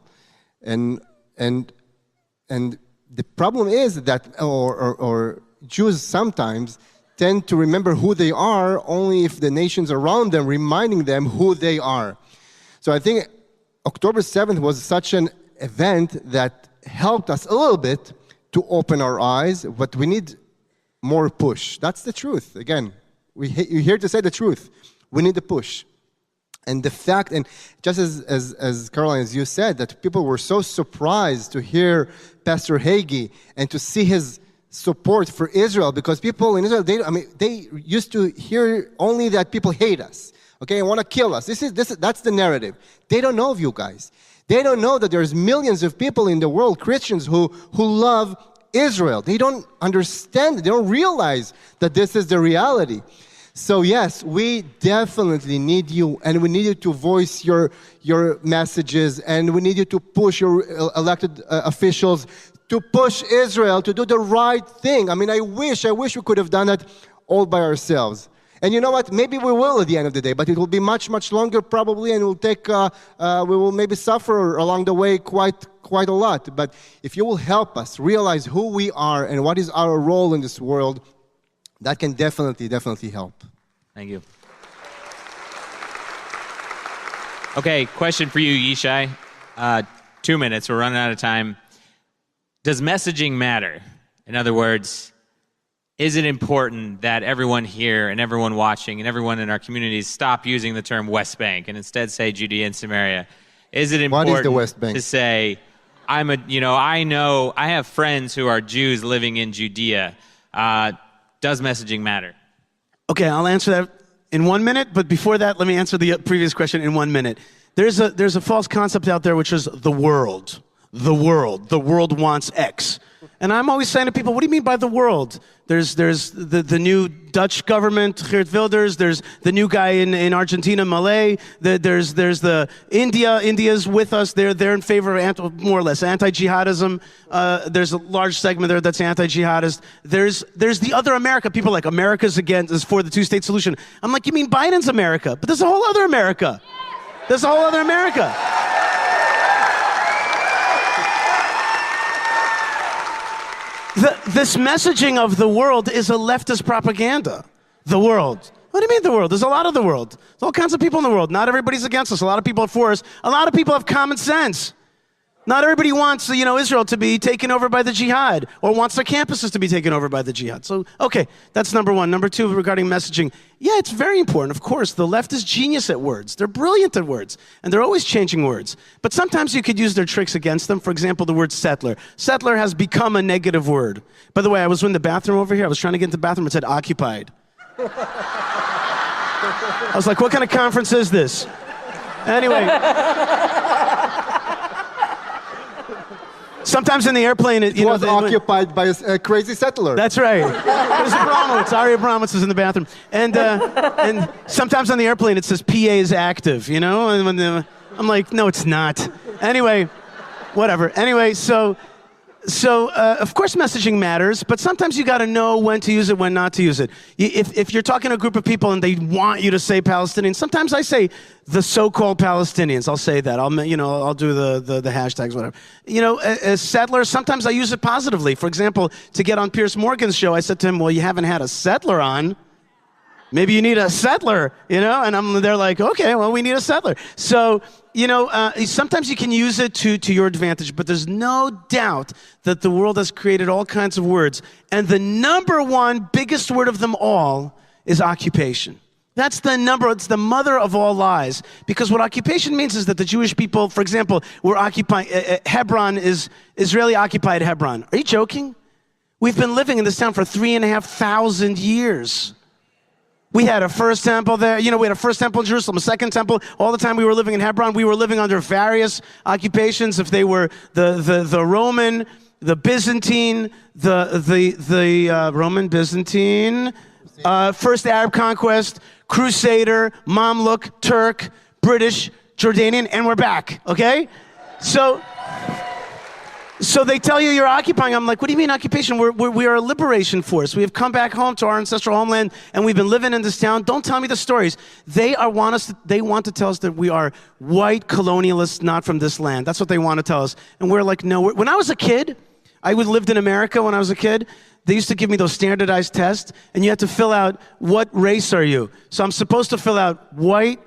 Speaker 6: and the problem is that or Jews sometimes tend to remember who they are only if the nations around them reminding them who they are. So I think October 7th was such an event that helped us a little bit to open our eyes, but we need more push. That's the truth. Again, you're here to say the truth. We need the push. And the fact, and just as Caroline, as you said, that people were so surprised to hear Pastor Hagee and to see his support for Israel, because people in Israel, they used to hear only that people hate us, okay, and want to kill us. That's the narrative. They don't know of you guys. They don't know that there's millions of people in the world, Christians, who love Israel. They don't understand, they don't realize that this is the reality. So yes, we definitely need you, and we need you to voice your messages, and we need you to push your elected officials to push Israel to do the right thing. I mean, I wish we could have done that all by ourselves. And you know what? Maybe we will at the end of the day, but it will be much, much longer probably, and we will maybe suffer along the way quite a lot. But if you will help us realize who we are and what is our role in this world, that can definitely help.
Speaker 3: Thank you. Okay, question for you, Yishai. 2 minutes, we're running out of time. Does messaging matter? In other words, is it important that everyone here and everyone watching and everyone in our communities stop using the term West Bank and instead say Judea and Samaria? Is it important
Speaker 6: what is the West Bank?
Speaker 3: To say, I have friends who are Jews living in Judea. Does messaging matter?
Speaker 5: Okay, I'll answer that in 1 minute, but before that, let me answer the previous question in 1 minute. There's a false concept out there, which is the world. The world wants X. And I'm always saying to people, what do you mean by the world? There's the new Dutch government, Geert Wilders. There's the new guy in Argentina, Malay. There's the India's with us. They're in favor of more or less anti-jihadism. There's a large segment there that's anti-jihadist. There's the other America. People are like, America's is for the two-state solution. I'm like, you mean Biden's America? But there's a whole other America. There's a whole other America. This messaging of the world is a leftist propaganda. The world. What do you mean the world? There's a lot of the world. There's all kinds of people in the world. Not everybody's against us. A lot of people are for us. A lot of people have common sense. Not everybody wants, Israel to be taken over by the jihad or wants their campuses to be taken over by the jihad. So, okay, that's number one. Number two, regarding messaging. Yeah, it's very important. Of course, the left is genius at words. They're brilliant at words, and they're always changing words. But sometimes you could use their tricks against them. For example, the word settler. Settler has become a negative word. By the way, I was in the bathroom over here. I was trying to get into the bathroom. It said occupied. I was like, what kind of conference is this? Anyway. Sometimes in the airplane,
Speaker 6: it was occupied by a crazy settler.
Speaker 5: That's right. There's Abramowitz. Ari Abramowitz is in the bathroom. And sometimes on the airplane, it says PA is active, And I'm like, no, it's not. Anyway, whatever. Anyway, so of course messaging matters, but sometimes you got to know when to use it, when not to use it. If you're talking to a group of people and they want you to say Palestinians, sometimes I say the so-called Palestinians. I'll say that. I'll do the hashtags, whatever. As settlers, sometimes I use it positively. For example, to get on Piers Morgan's show, I said to him, well, you haven't had a settler on. Maybe you need a settler, And they're like, okay, well, we need a settler. So, sometimes you can use it to your advantage, but there's no doubt that the world has created all kinds of words. And the number one biggest word of them all is occupation. It's the mother of all lies. Because what occupation means is that the Jewish people, for example, were occupying, Hebron is Israeli occupied Hebron. Are you joking? We've been living in this town for 3,500 years. We had a first temple there. We had a first temple in Jerusalem, a second temple. All the time we were living in Hebron, we were living under various occupations. If they were the Roman, the Byzantine, the Roman, Byzantine, first Arab conquest, Crusader, Mamluk, Turk, British, Jordanian, and we're back, okay? So they tell you you're occupying. I'm like, what do you mean occupation? We are a liberation force. We have come back home to our ancestral homeland, and we've been living in this town. Don't tell me the stories. They want to tell us that we are white colonialists, not from this land. That's what they want to tell us. And we're like, no. When I was a kid, I lived in America when I was a kid. They used to give me those standardized tests, and you had to fill out, what race are you? So I'm supposed to fill out white,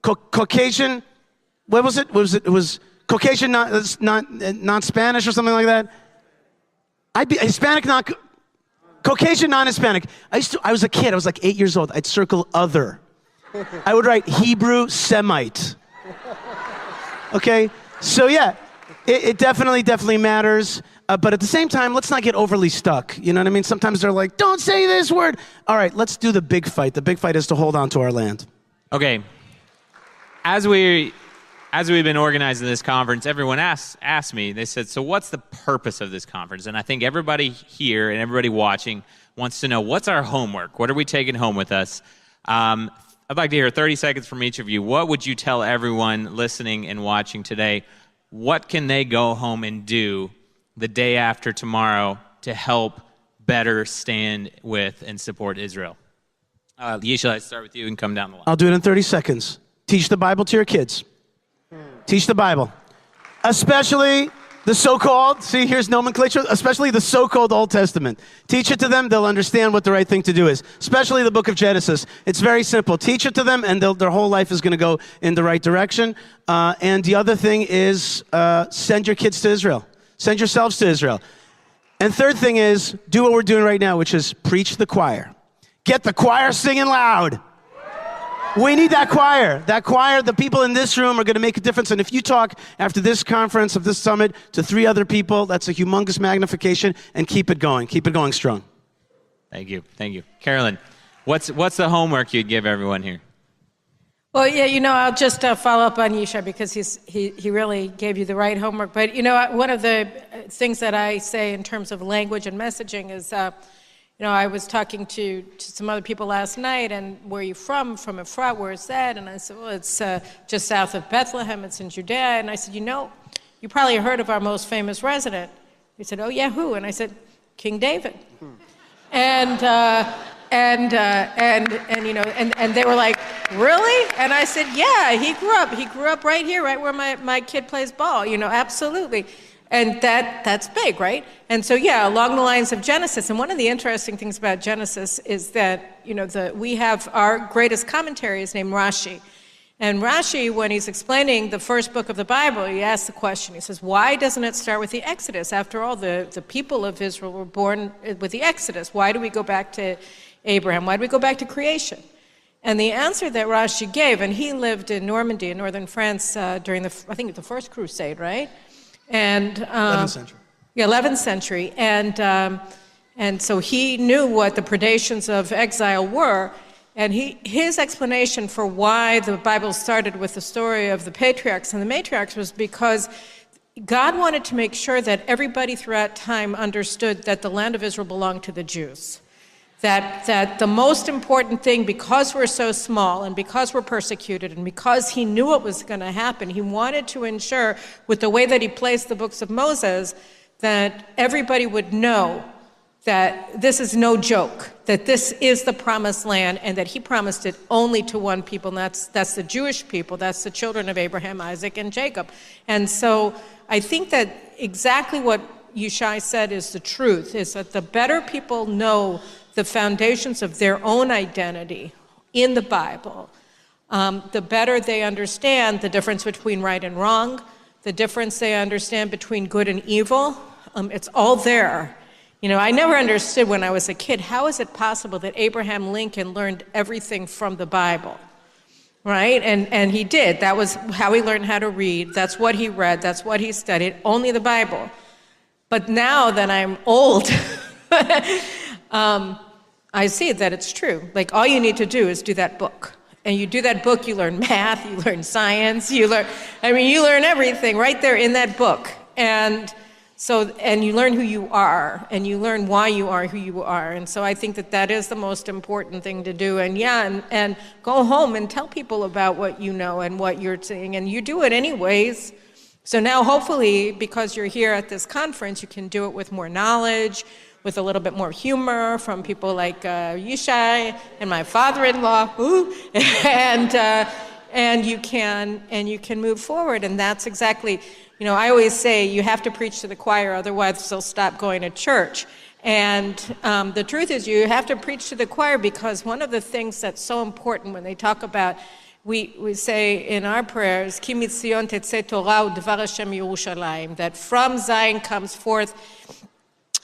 Speaker 5: Caucasian. What was it? It was Caucasian, not Spanish or something like that. I'd be Hispanic, Caucasian, non-Hispanic. I was a kid. I was like 8 years old. I'd circle other. I would write Hebrew Semite. Okay, so yeah, it definitely matters. But at the same time, let's not get overly stuck. You know what I mean? Sometimes they're like, don't say this word. All right, let's do the big fight. The big fight is to hold on to our land.
Speaker 3: Okay. As we've been organizing this conference, everyone asked me, they said, so what's the purpose of this conference? And I think everybody here and everybody watching wants to know, what's our homework? What are we taking home with us? I'd like to hear 30 seconds from each of you. What would you tell everyone listening and watching today? What can they go home and do the day after tomorrow to help better stand with and support Israel? Yishai, let's start with you and come down the line.
Speaker 5: I'll do it in 30 seconds. Teach the Bible to your kids. Teach the Bible. Especially the so-called, see, here's nomenclature, especially the so-called Old Testament. Teach it to them, they'll understand what the right thing to do is. Especially the book of Genesis. It's very simple. Teach it to them, and their whole life is going to go in the right direction. And the other thing is send your kids to Israel. Send yourselves to Israel. And third thing is, do what we're doing right now, which is preach the choir. Get the choir singing loud. We need that choir. That choir, the people in this room are going to make a difference. And if you talk after this conference, of this summit, to 3 other people, that's a humongous magnification, and keep it going. Keep it going strong.
Speaker 3: Thank you. Thank you. Carolyn, what's the homework you'd give everyone here?
Speaker 4: Well, yeah, I'll just follow up on Yishai because he really gave you the right homework. But, one of the things that I say in terms of language and messaging is, I was talking to some other people last night, and where are you from? From Efrat, where is that? And I said, well, it's just south of Bethlehem. It's in Judea. And I said, you probably heard of our most famous resident. He said, oh, yeah, who? And I said, King David. And they were like, really? And I said, yeah, he grew up right here, right where my kid plays ball, absolutely. And that's big, right? And so, yeah, along the lines of Genesis. And one of the interesting things about Genesis is that, we have our greatest commentary is named Rashi. And Rashi, when he's explaining the first book of the Bible, he asks the question. He says, why doesn't it start with the Exodus? After all, the people of Israel were born with the Exodus. Why do we go back to Abraham? Why do we go back to creation? And the answer that Rashi gave, and he lived in Normandy, in northern France, during I think the first crusade, right? And
Speaker 5: 11th century.
Speaker 4: Yeah, 11th century. And so he knew what the predations of exile were. And his explanation for why the Bible started with the story of the patriarchs and the matriarchs was because God wanted to make sure that everybody throughout time understood that the land of Israel belonged to the Jews. That the most important thing, because we're so small and because we're persecuted and because he knew what was going to happen, he wanted to ensure, with the way that he placed the books of Moses, that everybody would know that this is no joke, that this is the promised land, and that he promised it only to one people, and that's the Jewish people, that's the children of Abraham, Isaac, and Jacob. And so I think that exactly what Yishai said is the truth, is that the better people know the foundations of their own identity in the Bible, the better they understand the difference between right and wrong, the difference they understand between good and evil. It's all there. You know, I never understood when I was a kid, how is it possible that Abraham Lincoln learned everything from the Bible, right? And he did. That was how he learned how to read. That's what he read. That's what he studied, only the Bible. But now that I'm old, I see that it's true. Like, all you need to do is do that book. And you do that book, you learn math, you learn science, you learn everything right there in that book. And you learn who you are, and you learn why you are who you are. And so I think that is the most important thing to do. And and go home and tell people about what you know and what you're seeing. And you do it anyways. So now hopefully, because you're here at this conference, you can do it with more knowledge, with a little bit more humor from people like Yishai and my father-in-law, and you can move forward. And that's exactly, you know, I always say you have to preach to the choir, otherwise they'll stop going to church. And the truth is, you have to preach to the choir, because one of the things that's so important when they talk about, we say in our prayers, Ki mitzion tetzeh Torah u'dvar Hashem Yerushalayim, that from Zion comes forth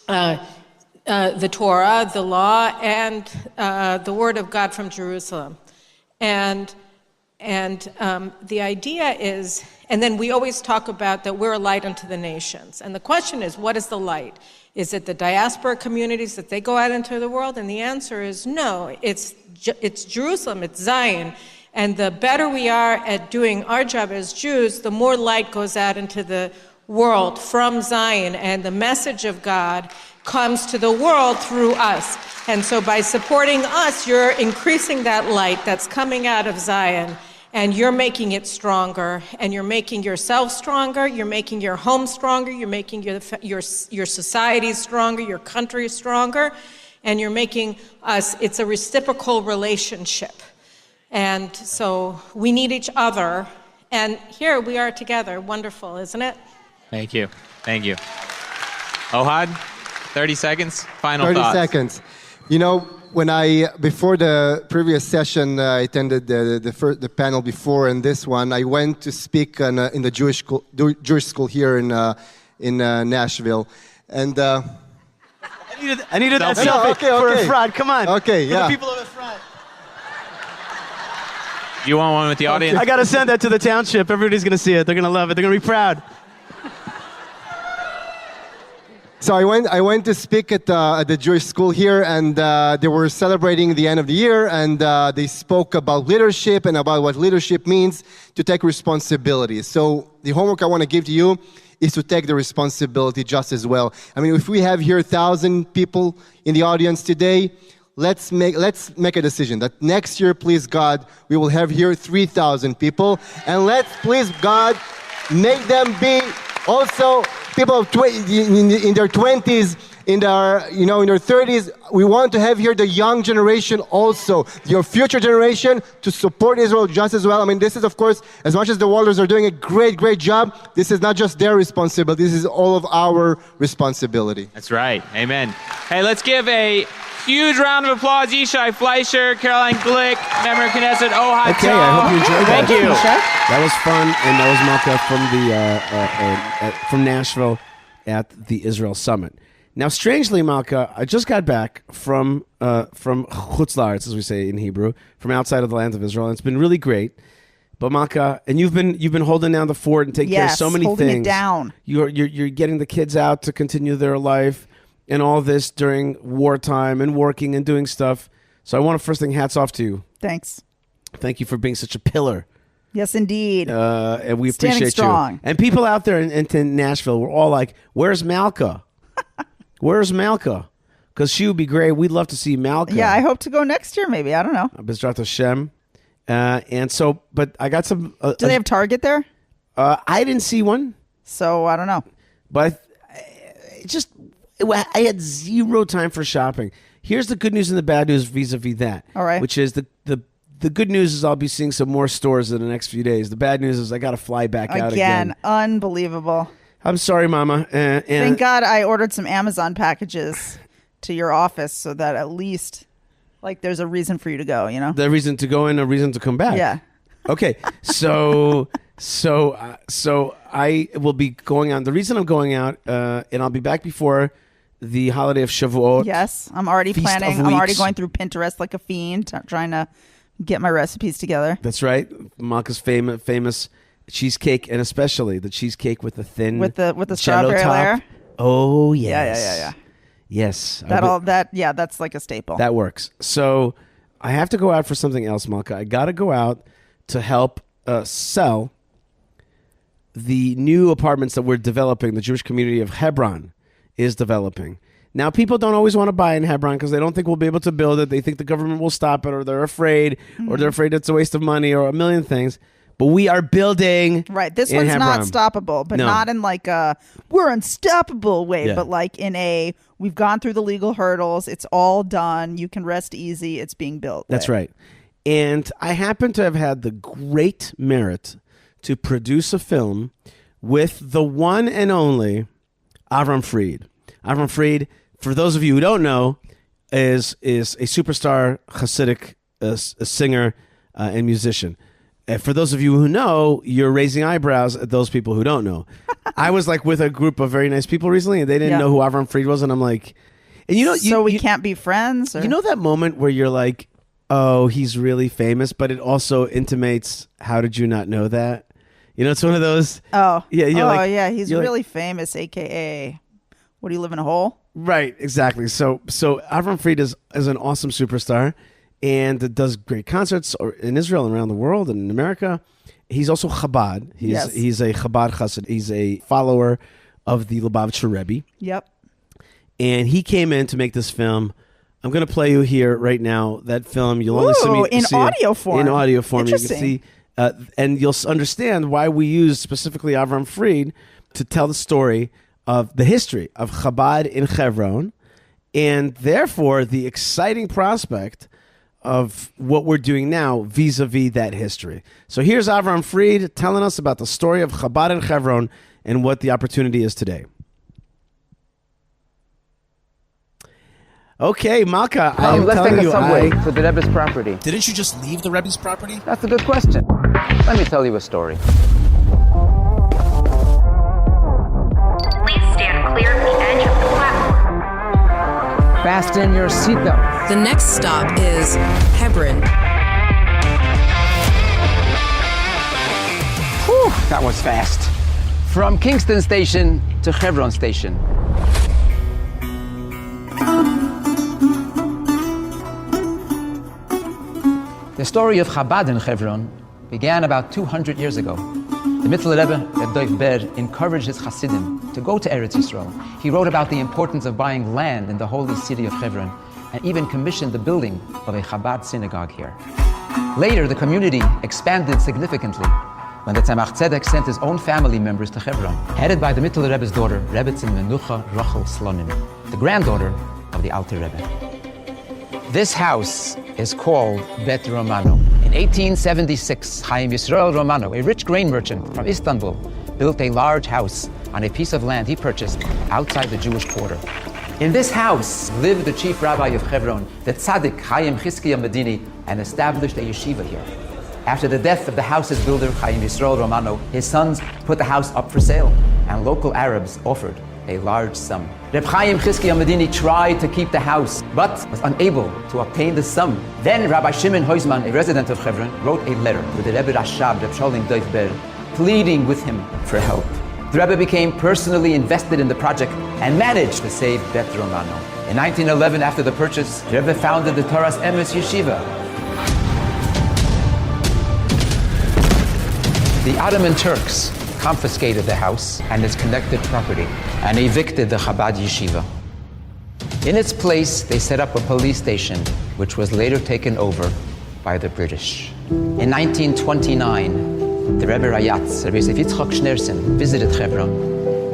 Speaker 4: the Torah, the law, and the word of God from Jerusalem. And the idea is, and then we always talk about that we're a light unto the nations. And the question is, what is the light? Is it the diaspora communities that they go out into the world? And the answer is no, it's Jerusalem, it's Zion. And the better we are at doing our job as Jews, the more light goes out into the world from Zion, and the message of God comes to the world through us. And so by supporting us, you're increasing that light that's coming out of Zion, and you're making it stronger, and you're making yourself stronger, you're making your home stronger, you're making your society stronger, your country stronger, and you're making us, it's a reciprocal relationship. And so we need each other, and here we are together. Wonderful, isn't it?
Speaker 3: Thank you. Thank you. Ohad, 30 seconds, final
Speaker 6: 30
Speaker 3: thoughts.
Speaker 6: 30 seconds. You know, before the previous session, I attended the panel before, and this one, I went to speak in the Jewish school here in Nashville. And
Speaker 5: I needed that selfie for a fraud. Come on.
Speaker 6: Okay, yeah.
Speaker 5: For the people of the front.
Speaker 3: You want one with the audience?
Speaker 5: I got to send that to the township. Everybody's going to see it. They're going to love it. They're going to be proud.
Speaker 6: So I went to speak at the Jewish school here, and they were celebrating the end of the year, and they spoke about leadership and about what leadership means to take responsibility. So the homework I want to give to you is to take the responsibility just as well. I mean, if we have here 1,000 people in the audience today, let's make a decision that next year, please God, we will have here 3,000 people, and let's please God make them be also people in their 20s, in their 30s. We want to have here the young generation also, your future generation, to support Israel just as well. I mean, this is, of course, as much as the Walders are doing a great job, this is not just their responsibility, this is all of our responsibility.
Speaker 3: That's right. Amen. Hey, let's give a Huge round of applause, Yishai Fleisher, Caroline Glick, member of Knesset, Ohad.
Speaker 1: Okay, I hope you enjoyed that.
Speaker 3: Thank you.
Speaker 1: That was fun, and that was Malkah from Nashville at the Israel Summit. Now, strangely, Malkah, I just got back from Chutz La'aretz, as we say in Hebrew, from outside of the land of Israel, and it's been really great. But Malkah, and you've been holding down the fort and taking care of so many
Speaker 2: holding
Speaker 1: things.
Speaker 2: it down.
Speaker 1: You're getting the kids out to continue their life and all this during wartime and working and doing stuff. So I want to first thing, hats off to you.
Speaker 2: Thanks.
Speaker 1: Thank you for being such a pillar.
Speaker 2: Yes, indeed.
Speaker 1: And we
Speaker 2: Standing
Speaker 1: appreciate
Speaker 2: strong.
Speaker 1: you. And people out there in Nashville were all like, "Where's Malkah? Where's Malkah?" Because she would be great. We'd love to see Malkah.
Speaker 2: Yeah, I hope to go next year. Maybe, I don't know.
Speaker 1: B'ezrat Hashem. And so, but I got some.
Speaker 2: Do they have Target there?
Speaker 1: I didn't see one,
Speaker 2: So I don't know.
Speaker 1: but I had zero time for shopping. Here's the good news and the bad news vis-a-vis that.
Speaker 2: All right.
Speaker 1: Which is the good news is I'll be seeing some more stores in the next few days. The bad news is I got to fly back out again.
Speaker 2: Unbelievable.
Speaker 1: I'm sorry, Mama. And
Speaker 2: Thank God I ordered some Amazon packages to your office so that at least, like, there's a reason for you to go, you know?
Speaker 1: the reason to go in, a reason to come back.
Speaker 2: Yeah.
Speaker 1: Okay. So I will be going on. The reason I'm going out, and I'll be back before the holiday of Shavuot.
Speaker 2: Yes. I'm already
Speaker 1: Feast of
Speaker 2: planning. I'm already
Speaker 1: Weeks.
Speaker 2: going through Pinterest like a fiend, trying to get my recipes together.
Speaker 1: That's right. Malkah's famous cheesecake, and especially the cheesecake with the thin
Speaker 2: With the
Speaker 1: jello
Speaker 2: strawberry
Speaker 1: top.
Speaker 2: layer.
Speaker 1: Oh yes.
Speaker 2: Yeah.
Speaker 1: Yes.
Speaker 2: That's like a staple.
Speaker 1: That works. So I have to go out for something else, Malkah. I got to go out to help sell the new apartments that we're developing. The Jewish community of Hebron is developing. Now, people don't always want to buy in Hebron because they don't think we'll be able to build it. They think the government will stop it, or they're afraid, or they're afraid it's a waste of money, or a million things. But we are building.
Speaker 2: Right. This
Speaker 1: in
Speaker 2: one's not
Speaker 1: Hebron.
Speaker 2: stoppable, but
Speaker 1: No.
Speaker 2: not in like a we're unstoppable way,
Speaker 1: Yeah.
Speaker 2: but like in a we've gone through the legal hurdles. It's all done. You can rest easy. It's being built.
Speaker 1: That's right. And I happen to have had the great merit to produce a film with the one and only Avram Fried. Avram Fried, for those of you who don't know, is a superstar Hasidic singer and musician. For those of you who know, you're raising eyebrows at those people who don't know. I was like with a group of very nice people recently, and they didn't
Speaker 2: Yeah.
Speaker 1: know who Avram Fried was, and I'm like, and you know,
Speaker 2: So we can't be friends. Or?
Speaker 1: you know that moment where you're like, oh, he's really famous, but it also intimates, how did you not know that? You know, it's one of those.
Speaker 2: Oh.
Speaker 1: Yeah, you're like-
Speaker 2: yeah. He's
Speaker 1: you're like-
Speaker 2: really famous, AKA. What do you live in a hole?
Speaker 1: Right, exactly. So Avram Fried is an awesome superstar and does great concerts in Israel and around the world and in America. He's also Chabad. He's a Chabad chassid. He's a follower of the Lubavitcher Rebbe.
Speaker 2: Yep.
Speaker 1: And he came in to make this film. I'm going to play you here right now. That film, you'll only see
Speaker 2: in
Speaker 1: see
Speaker 2: audio form.
Speaker 1: In audio form, you can
Speaker 2: Interesting.
Speaker 1: see, and you'll understand why we use specifically Avram Fried to tell the story of the history of Chabad in Hebron, and therefore the exciting prospect of what we're doing now vis-a-vis that history. So here's Avram Fried telling us about the story of Chabad in Hebron and what the opportunity is today. Okay, Malkah, I'm
Speaker 7: Let's
Speaker 1: telling
Speaker 7: take a
Speaker 1: you,
Speaker 7: subway to the Rebbe's property.
Speaker 8: Didn't you just leave the Rebbe's property?
Speaker 7: That's a good question. Let me tell you a story.
Speaker 9: Please stand clear of the edge of the platform.
Speaker 7: Fasten your seatbelt.
Speaker 10: The next stop is Hebron.
Speaker 7: Whew, that was fast. From Kingston Station to Hebron Station. The story of Chabad in Hebron began about 200 years ago. The Mitzvah Rebbe, Reb Dov Ber, encouraged his Hasidim to go to Eretz Yisrael. He wrote about the importance of buying land in the holy city of Hebron and even commissioned the building of a Chabad synagogue here. Later, the community expanded significantly when the Tzemach Tzedek sent his own family members to Hebron, headed by the Mitzvah Rebbe's daughter, Rebbetzin Menucha Rachel Slonim, the granddaughter of the Alter Rebbe. This house is called Bet Romano. In 1876, Chaim Yisrael Romano, a rich grain merchant from Istanbul, built a large house on a piece of land he purchased outside the Jewish quarter. In this house lived the chief rabbi of Hebron, the tzaddik Chaim Chizkiah Medini, and established a yeshiva here. After the death of the house's builder, Chaim Yisrael Romano, his sons put the house up for sale, and local Arabs offered a large sum. Reb Chaim Chizkiah Medini tried to keep the house, but was unable to obtain the sum. Then Rabbi Shimon Hoizman, a resident of Hebron, wrote a letter to the Rebbe Rashab, Reb Sholem Doif Ber, pleading with him for help. The Rebbe became personally invested in the project and managed to save Bet Romano. In 1911, after the purchase, the Rebbe founded the Torah's Emes Yeshiva. The Ottoman Turks confiscated the house and its connected property and evicted the Chabad yeshiva. In its place, they set up a police station, which was later taken over by the British. In 1929, the Rebbe Rayatz, Rabbi Yosef Yitzchak Schneerson, visited Hebron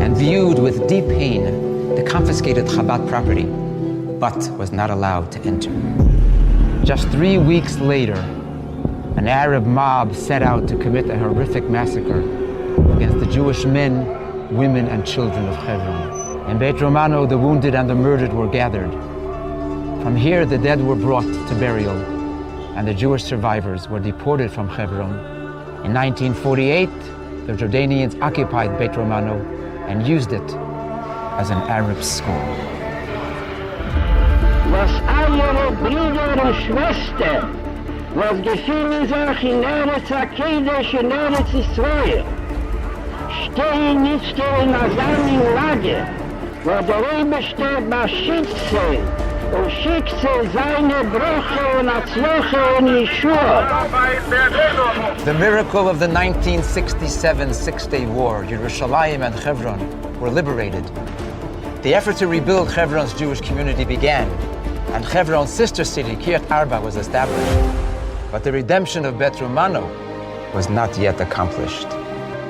Speaker 7: and viewed with deep pain the confiscated Chabad property, but was not allowed to enter. Just 3 weeks later, an Arab mob set out to commit a horrific massacre against the Jewish men, women, and children of Hebron. In Beit Romano, the wounded and the murdered were gathered. From here, the dead were brought to burial, and the Jewish survivors were deported from Hebron. In 1948, the Jordanians occupied Beit Romano and used it as an Arab school.
Speaker 11: Was alle Brüder und Schwestern, was gefühlen sich in Eretz Hakedesh und Eretz Israel, stehen nicht in einer Lage, wo der Rebbe steht bei Schicksal und Schicksal seine Brüche und Atzloche und Yeshua.
Speaker 7: The miracle of the 1967 Six-Day War, Yerushalayim and Hebron were liberated. The effort to rebuild Hebron's Jewish community began, and Hebron's sister city, Kiryat Arba, was established. But the redemption of Bet Romano was not yet accomplished.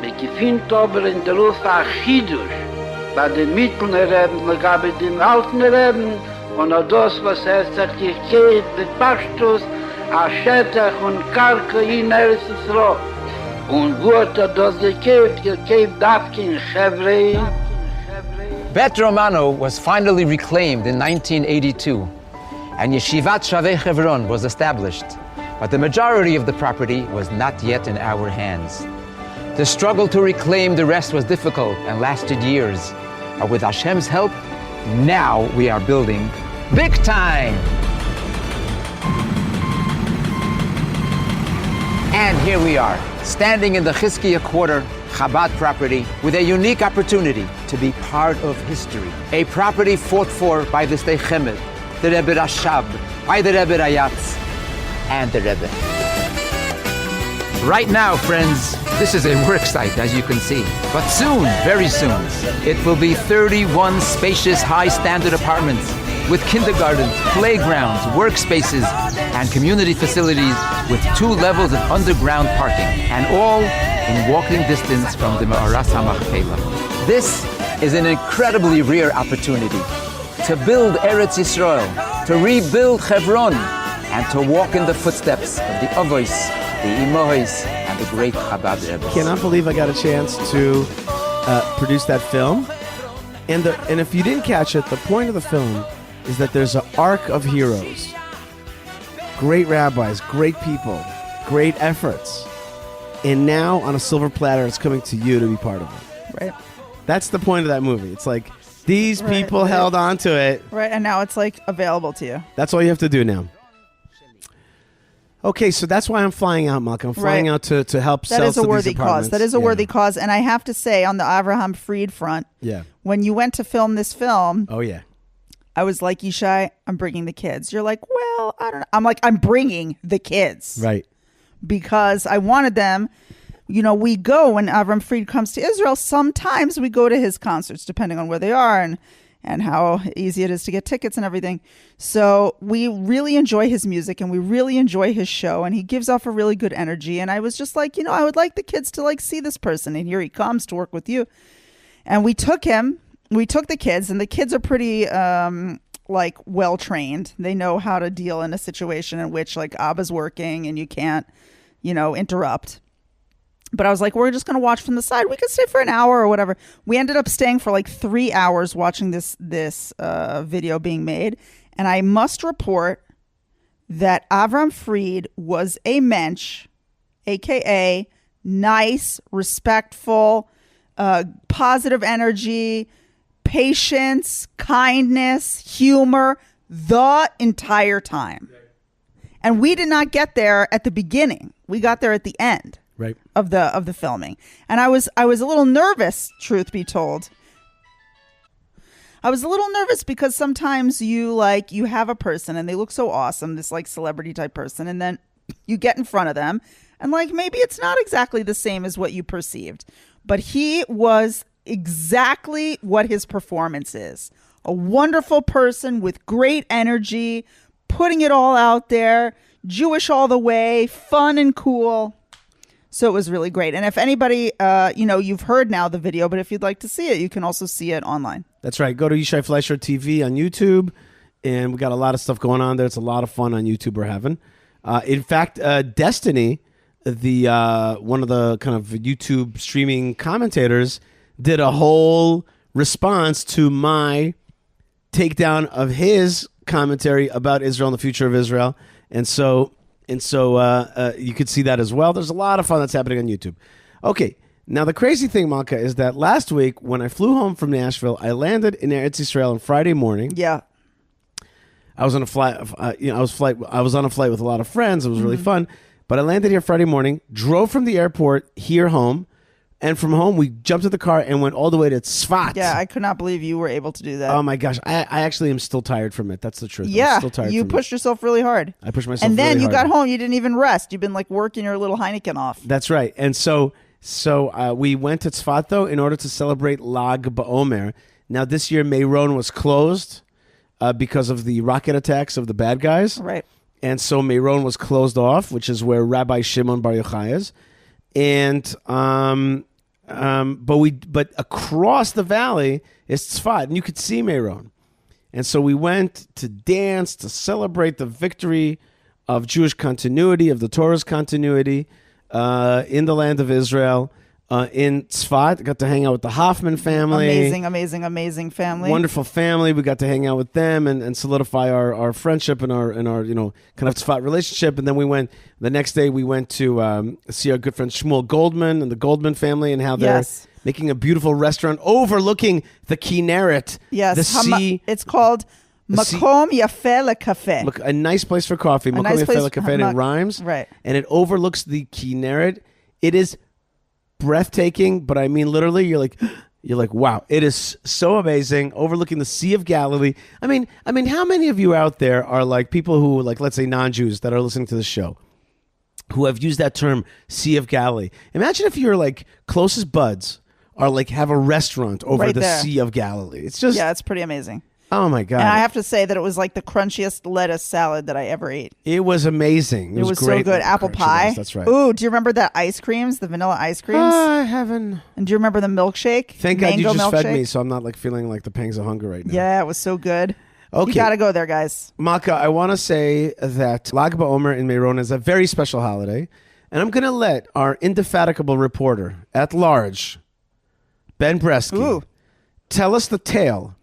Speaker 11: Wir gefunden aber in der Ruf Achidush, bei den mittleren Reben, gab es den alten Reben, und auch das, was sich gekehrt, mit Pashtus, Aschettach und Karka in Eretz Yisrael. Und wo hat das gekehrt Davke in Hebron.
Speaker 7: Bet Romano was finally reclaimed in 1982, and Yeshivat Shavei Hebron was established. But the majority of the property was not yet in our hands. The struggle to reclaim the rest was difficult and lasted years. But with Hashem's help, now we are building big time! And here we are, standing in the Chizkiah Quarter Chabad property with a unique opportunity to be part of history. A property fought for by the Sdei Chemed, the Rebbe Rashab, by the Rebbe Rayatz, and the Rebbe. Right now, friends, this is a work site, as you can see. But soon, very soon, it will be 31 spacious, high-standard apartments with kindergartens, playgrounds, workspaces, and community facilities with 2 levels of underground parking, and all in walking distance from the Me'aras HaMachpelah. This is an incredibly rare opportunity to build Eretz Yisrael, to rebuild Hebron, and to walk in the footsteps of the Avos, the Imohos, and the great Chabad Rebbe.
Speaker 1: Cannot believe I got a chance to produce that film. And if you didn't catch it, the point of the film is that there's an arc of heroes. Great rabbis, great people, great efforts. And now on a silver platter, it's coming to you to be part of it.
Speaker 2: Right.
Speaker 1: That's the point of that movie. It's like these people held on to it.
Speaker 2: Right, and now it's like available to you.
Speaker 1: That's all you have to do now. Okay, so that's why I'm flying out, Malkah. I'm flying out to help sell
Speaker 2: That is a
Speaker 1: to
Speaker 2: worthy
Speaker 1: these apartments.
Speaker 2: cause. That is a worthy cause. And I have to say, on the Avraham Fried front, when you went to film this film, I was like, Yishai, I'm bringing the kids. You're like, well, I don't know. I'm like, I'm bringing the kids.
Speaker 1: Right.
Speaker 2: Because I wanted them. You know, we go when Avram Fried comes to Israel. Sometimes we go to his concerts, depending on where they are and how easy it is to get tickets and everything. So we really enjoy his music and we really enjoy his show, and he gives off a really good energy. And I was just like, you know, I would like the kids to like see this person, and here he comes to work with you. And we took the kids, and the kids are pretty like well trained. They know how to deal in a situation in which like Abba's working and you can't, you know, interrupt. But I was like, we're just going to watch from the side. We could stay for an hour or whatever. We ended up staying for like 3 hours watching this video being made. And I must report that Avram Fried was a mensch, a.k.a. nice, respectful, positive energy, patience, kindness, humor, the entire time. And we did not get there at the beginning. We got there at the end.
Speaker 1: Right.
Speaker 2: Of the filming. And I was a little nervous, truth be told. I was a little nervous because sometimes you have a person and they look so awesome, this like celebrity type person, and then you get in front of them and like maybe it's not exactly the same as what you perceived. But he was exactly what his performance is. A wonderful person with great energy, putting it all out there, Jewish all the way, fun and cool. So it was really great. And if anybody, you've heard now the video, but if you'd like to see it, you can also see it online.
Speaker 1: That's right. Go to Yishai Fleisher TV on YouTube, and we got a lot of stuff going on there. It's a lot of fun on YouTube we're having. In fact, Destiny, the one of the kind of YouTube streaming commentators, did a whole response to my takedown of his commentary about Israel and the future of Israel. And so you could see that as well. There's a lot of fun that's happening on YouTube. Okay, now the crazy thing, Malkah, is that last week when I flew home from Nashville, I landed in Eretz Yisrael on Friday morning.
Speaker 2: Yeah.
Speaker 1: I was on a flight. I was on a flight with a lot of friends. It was really fun. But I landed here Friday morning, drove from the airport here home, and from home we jumped in the car and went all the way to Tzfat.
Speaker 2: Yeah, I could not believe you were able to do that.
Speaker 1: Oh my gosh, I actually am still tired from it. That's the truth.
Speaker 2: Yeah,
Speaker 1: I'm still tired.
Speaker 2: You pushed yourself really hard.
Speaker 1: I pushed myself.
Speaker 2: And then
Speaker 1: really
Speaker 2: you
Speaker 1: hard.
Speaker 2: got home. You didn't even rest. You've been like working your little Heineken off.
Speaker 1: That's right. And so we went to Tzfat though in order to celebrate Lag BaOmer. Now this year Meron was closed because of the rocket attacks of the bad guys.
Speaker 2: Right.
Speaker 1: And so Meron was closed off, which is where Rabbi Shimon bar Yochai is. And but across the valley is Tzfat, and you could see Meron. And so we went to dance to celebrate the victory of Jewish continuity, of the Torah's continuity in the land of Israel. In Tzfat, got to hang out with the Hoffman family.
Speaker 2: Amazing family.
Speaker 1: Wonderful family. We got to hang out with them and solidify our friendship and our kind of Tzfat relationship. And then the next day we went to see our good friend Shmuel Goldman and the Goldman family and how they're making a beautiful restaurant overlooking the Kinneret.
Speaker 2: Yes,
Speaker 1: the sea.
Speaker 2: It's called Makom Yafeh LeCafe.
Speaker 1: Look, a nice place for coffee. Makom Yafeh LeCafe, and it rhymes.
Speaker 2: Right.
Speaker 1: And it overlooks the Kinneret. It is breathtaking, but I mean literally you're like wow, it is so amazing, overlooking the Sea of Galilee. I mean how many of you out there are like people who, like, let's say non-Jews that are listening to the show who have used that term Sea of Galilee? Imagine if your like closest buds are like have a restaurant over
Speaker 2: right
Speaker 1: the
Speaker 2: there.
Speaker 1: Sea of Galilee. It's just
Speaker 2: it's pretty amazing.
Speaker 1: Oh my God.
Speaker 2: And I have to say that it was like the crunchiest lettuce salad that I ever ate.
Speaker 1: It was amazing.
Speaker 2: It was
Speaker 1: great.
Speaker 2: so good. Apple pie.
Speaker 1: That's right.
Speaker 2: Ooh, do you remember the ice creams, the vanilla ice creams?
Speaker 1: I haven't.
Speaker 2: And do you remember the milkshake?
Speaker 1: Thank God you just
Speaker 2: milkshake?
Speaker 1: fed me, so I'm not like feeling like the pangs of hunger right now.
Speaker 2: Yeah, it was so good.
Speaker 1: Okay.
Speaker 2: You got to go there, guys.
Speaker 1: Malkah, I want to say that Lag BaOmer in Meron is a very special holiday, and I'm going to let our indefatigable reporter at large, Ben Bresky, tell us the tale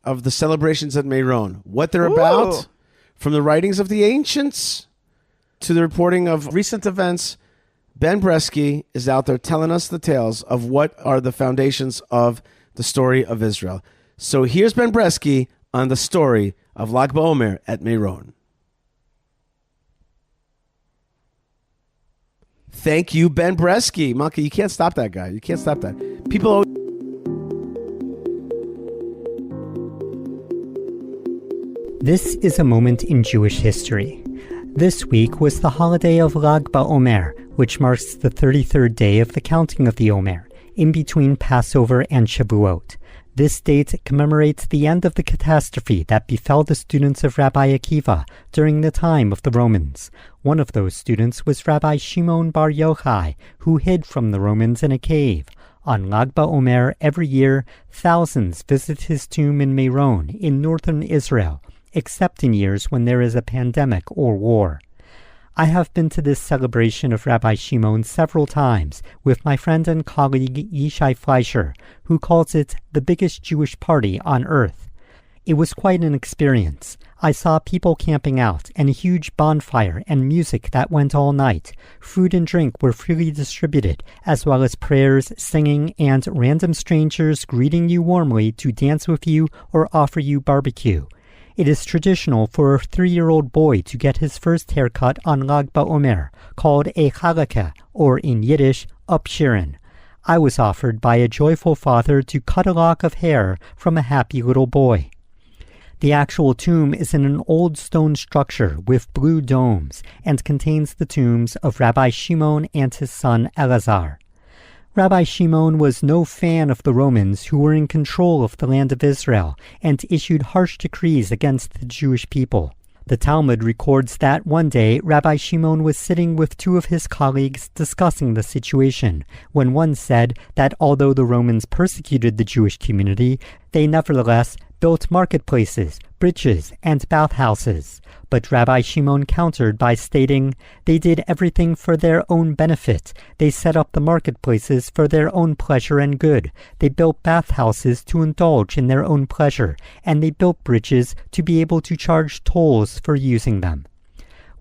Speaker 1: of the celebrations at Meron, what they're about, from the writings of the ancients to the reporting of recent events. Ben Bresky is out there telling us the tales of what are the foundations of the story of Israel. So here's Ben Bresky on the story of Lag BaOmer at Meron. Thank you, Ben Bresky. Malkah, you can't stop that guy. You can't stop that. People always...
Speaker 12: This is a moment in Jewish history. This week was the holiday of Lag BaOmer, which marks the 33rd day of the counting of the Omer, in between Passover and Shavuot. This date commemorates the end of the catastrophe that befell the students of Rabbi Akiva during the time of the Romans. One of those students was Rabbi Shimon bar Yochai, who hid from the Romans in a cave. On Lag BaOmer every year, thousands visit his tomb in Meron, in northern Israel, except in years when there is a pandemic or war. I have been to this celebration of Rabbi Shimon several times with my friend and colleague Yishai Fleisher, who calls it the biggest Jewish party on earth. It was quite an experience. I saw people camping out and a huge bonfire and music that went all night. Food and drink were freely distributed, as well as prayers, singing, and random strangers greeting you warmly to dance with you or offer you barbecue. It is traditional for a 3-year-old boy to get his first haircut on Lag BaOmer, called a halakha, or in Yiddish, upshirin. I was offered by a joyful father to cut a lock of hair from a happy little boy. The actual tomb is in an old stone structure with blue domes and contains the tombs of Rabbi Shimon and his son Elazar. Rabbi Shimon was no fan of the Romans who were in control of the land of Israel and issued harsh decrees against the Jewish people. The Talmud records that one day Rabbi Shimon was sitting with 2 of his colleagues discussing the situation, when one said that although the Romans persecuted the Jewish community, they nevertheless built marketplaces, bridges, and bathhouses. But Rabbi Shimon countered by stating, they did everything for their own benefit. They set up the marketplaces for their own pleasure and good. They built bathhouses to indulge in their own pleasure, and they built bridges to be able to charge tolls for using them.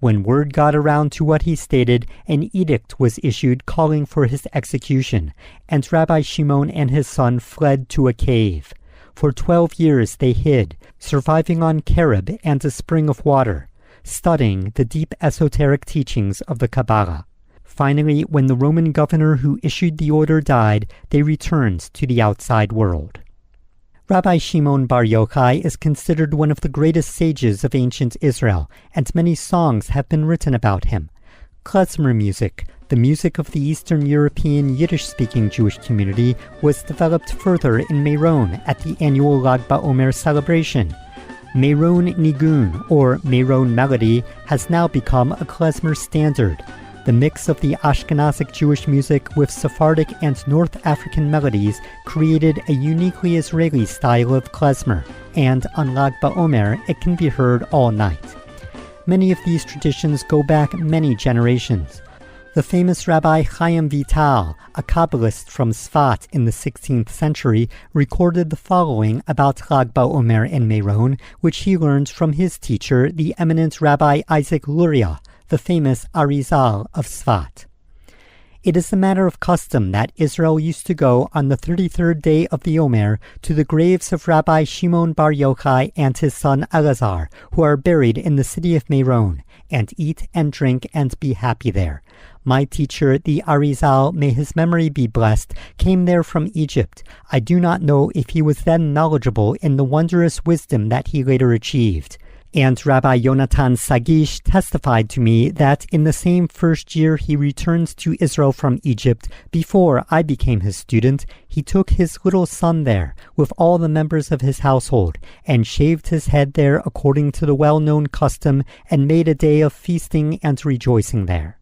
Speaker 12: When word got around to what he stated, an edict was issued calling for his execution, and Rabbi Shimon and his son fled to a cave. For 12 years they hid, surviving on carob and a spring of water, studying the deep esoteric teachings of the Kabbalah. Finally, when the Roman governor who issued the order died, they returned to the outside world. Rabbi Shimon bar Yochai is considered one of the greatest sages of ancient Israel, and many songs have been written about him. Klezmer music, the music of the Eastern European Yiddish-speaking Jewish community, was developed further in Meron at the annual Lag BaOmer celebration. Meron Nigun, or Meron melody, has now become a klezmer standard. The mix of the Ashkenazic Jewish music with Sephardic and North African melodies created a uniquely Israeli style of klezmer, and on Lag BaOmer it can be heard all night. Many of these traditions go back many generations. The famous Rabbi Chaim Vital, a Kabbalist from Sfat in the 16th century, recorded the following about Lag BaOmer in Meron, which he learned from his teacher, the eminent Rabbi Isaac Luria, the famous Arizal of Sfat. It is a matter of custom that Israel used to go on the 33rd day of the Omer to the graves of Rabbi Shimon bar Yochai and his son Elazar, who are buried in the city of Meron, and eat and drink and be happy there. My teacher, the Arizal, may his memory be blessed, came there from Egypt. I do not know if he was then knowledgeable in the wondrous wisdom that he later achieved. And Rabbi Yonatan Sagish testified to me that in the same first year he returned to Israel from Egypt, before I became his student, he took his little son there, with all the members of his household, and shaved his head there according to the well-known custom, and made a day of feasting and rejoicing there.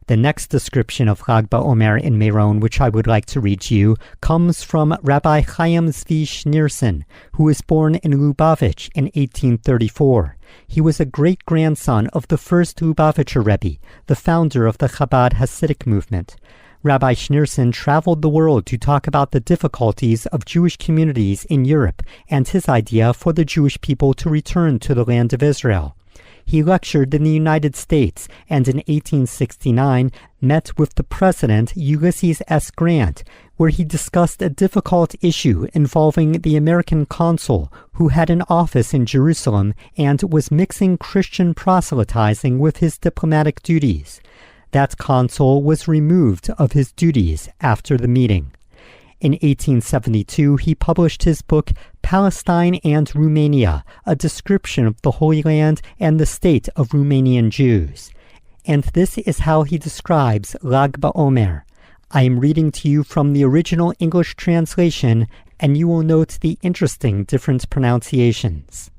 Speaker 12: The next description of Lag BaOmer in Meron, which I would like to read to you, comes from Rabbi Chaim Zvi Schneerson, who was born in Lubavitch in 1834. He was a great-grandson of the first Lubavitcher Rebbe, the founder of the Chabad Hasidic movement. Rabbi Schneerson traveled the world to talk about the difficulties of Jewish communities in Europe and his idea for the Jewish people to return to the land of Israel. He lectured in the United States and in 1869 met with the President Ulysses S. Grant, where he discussed a difficult issue involving the American consul who had an office in Jerusalem and was mixing Christian proselytizing with his diplomatic duties. That consul was removed of his duties after the meeting. In 1872, he published his book, Palestine and Romania, a description of the Holy Land and the state of Romanian Jews. And this is how he describes Lag BaOmer. I am reading to you from the original English translation, and you will note the interesting different pronunciations.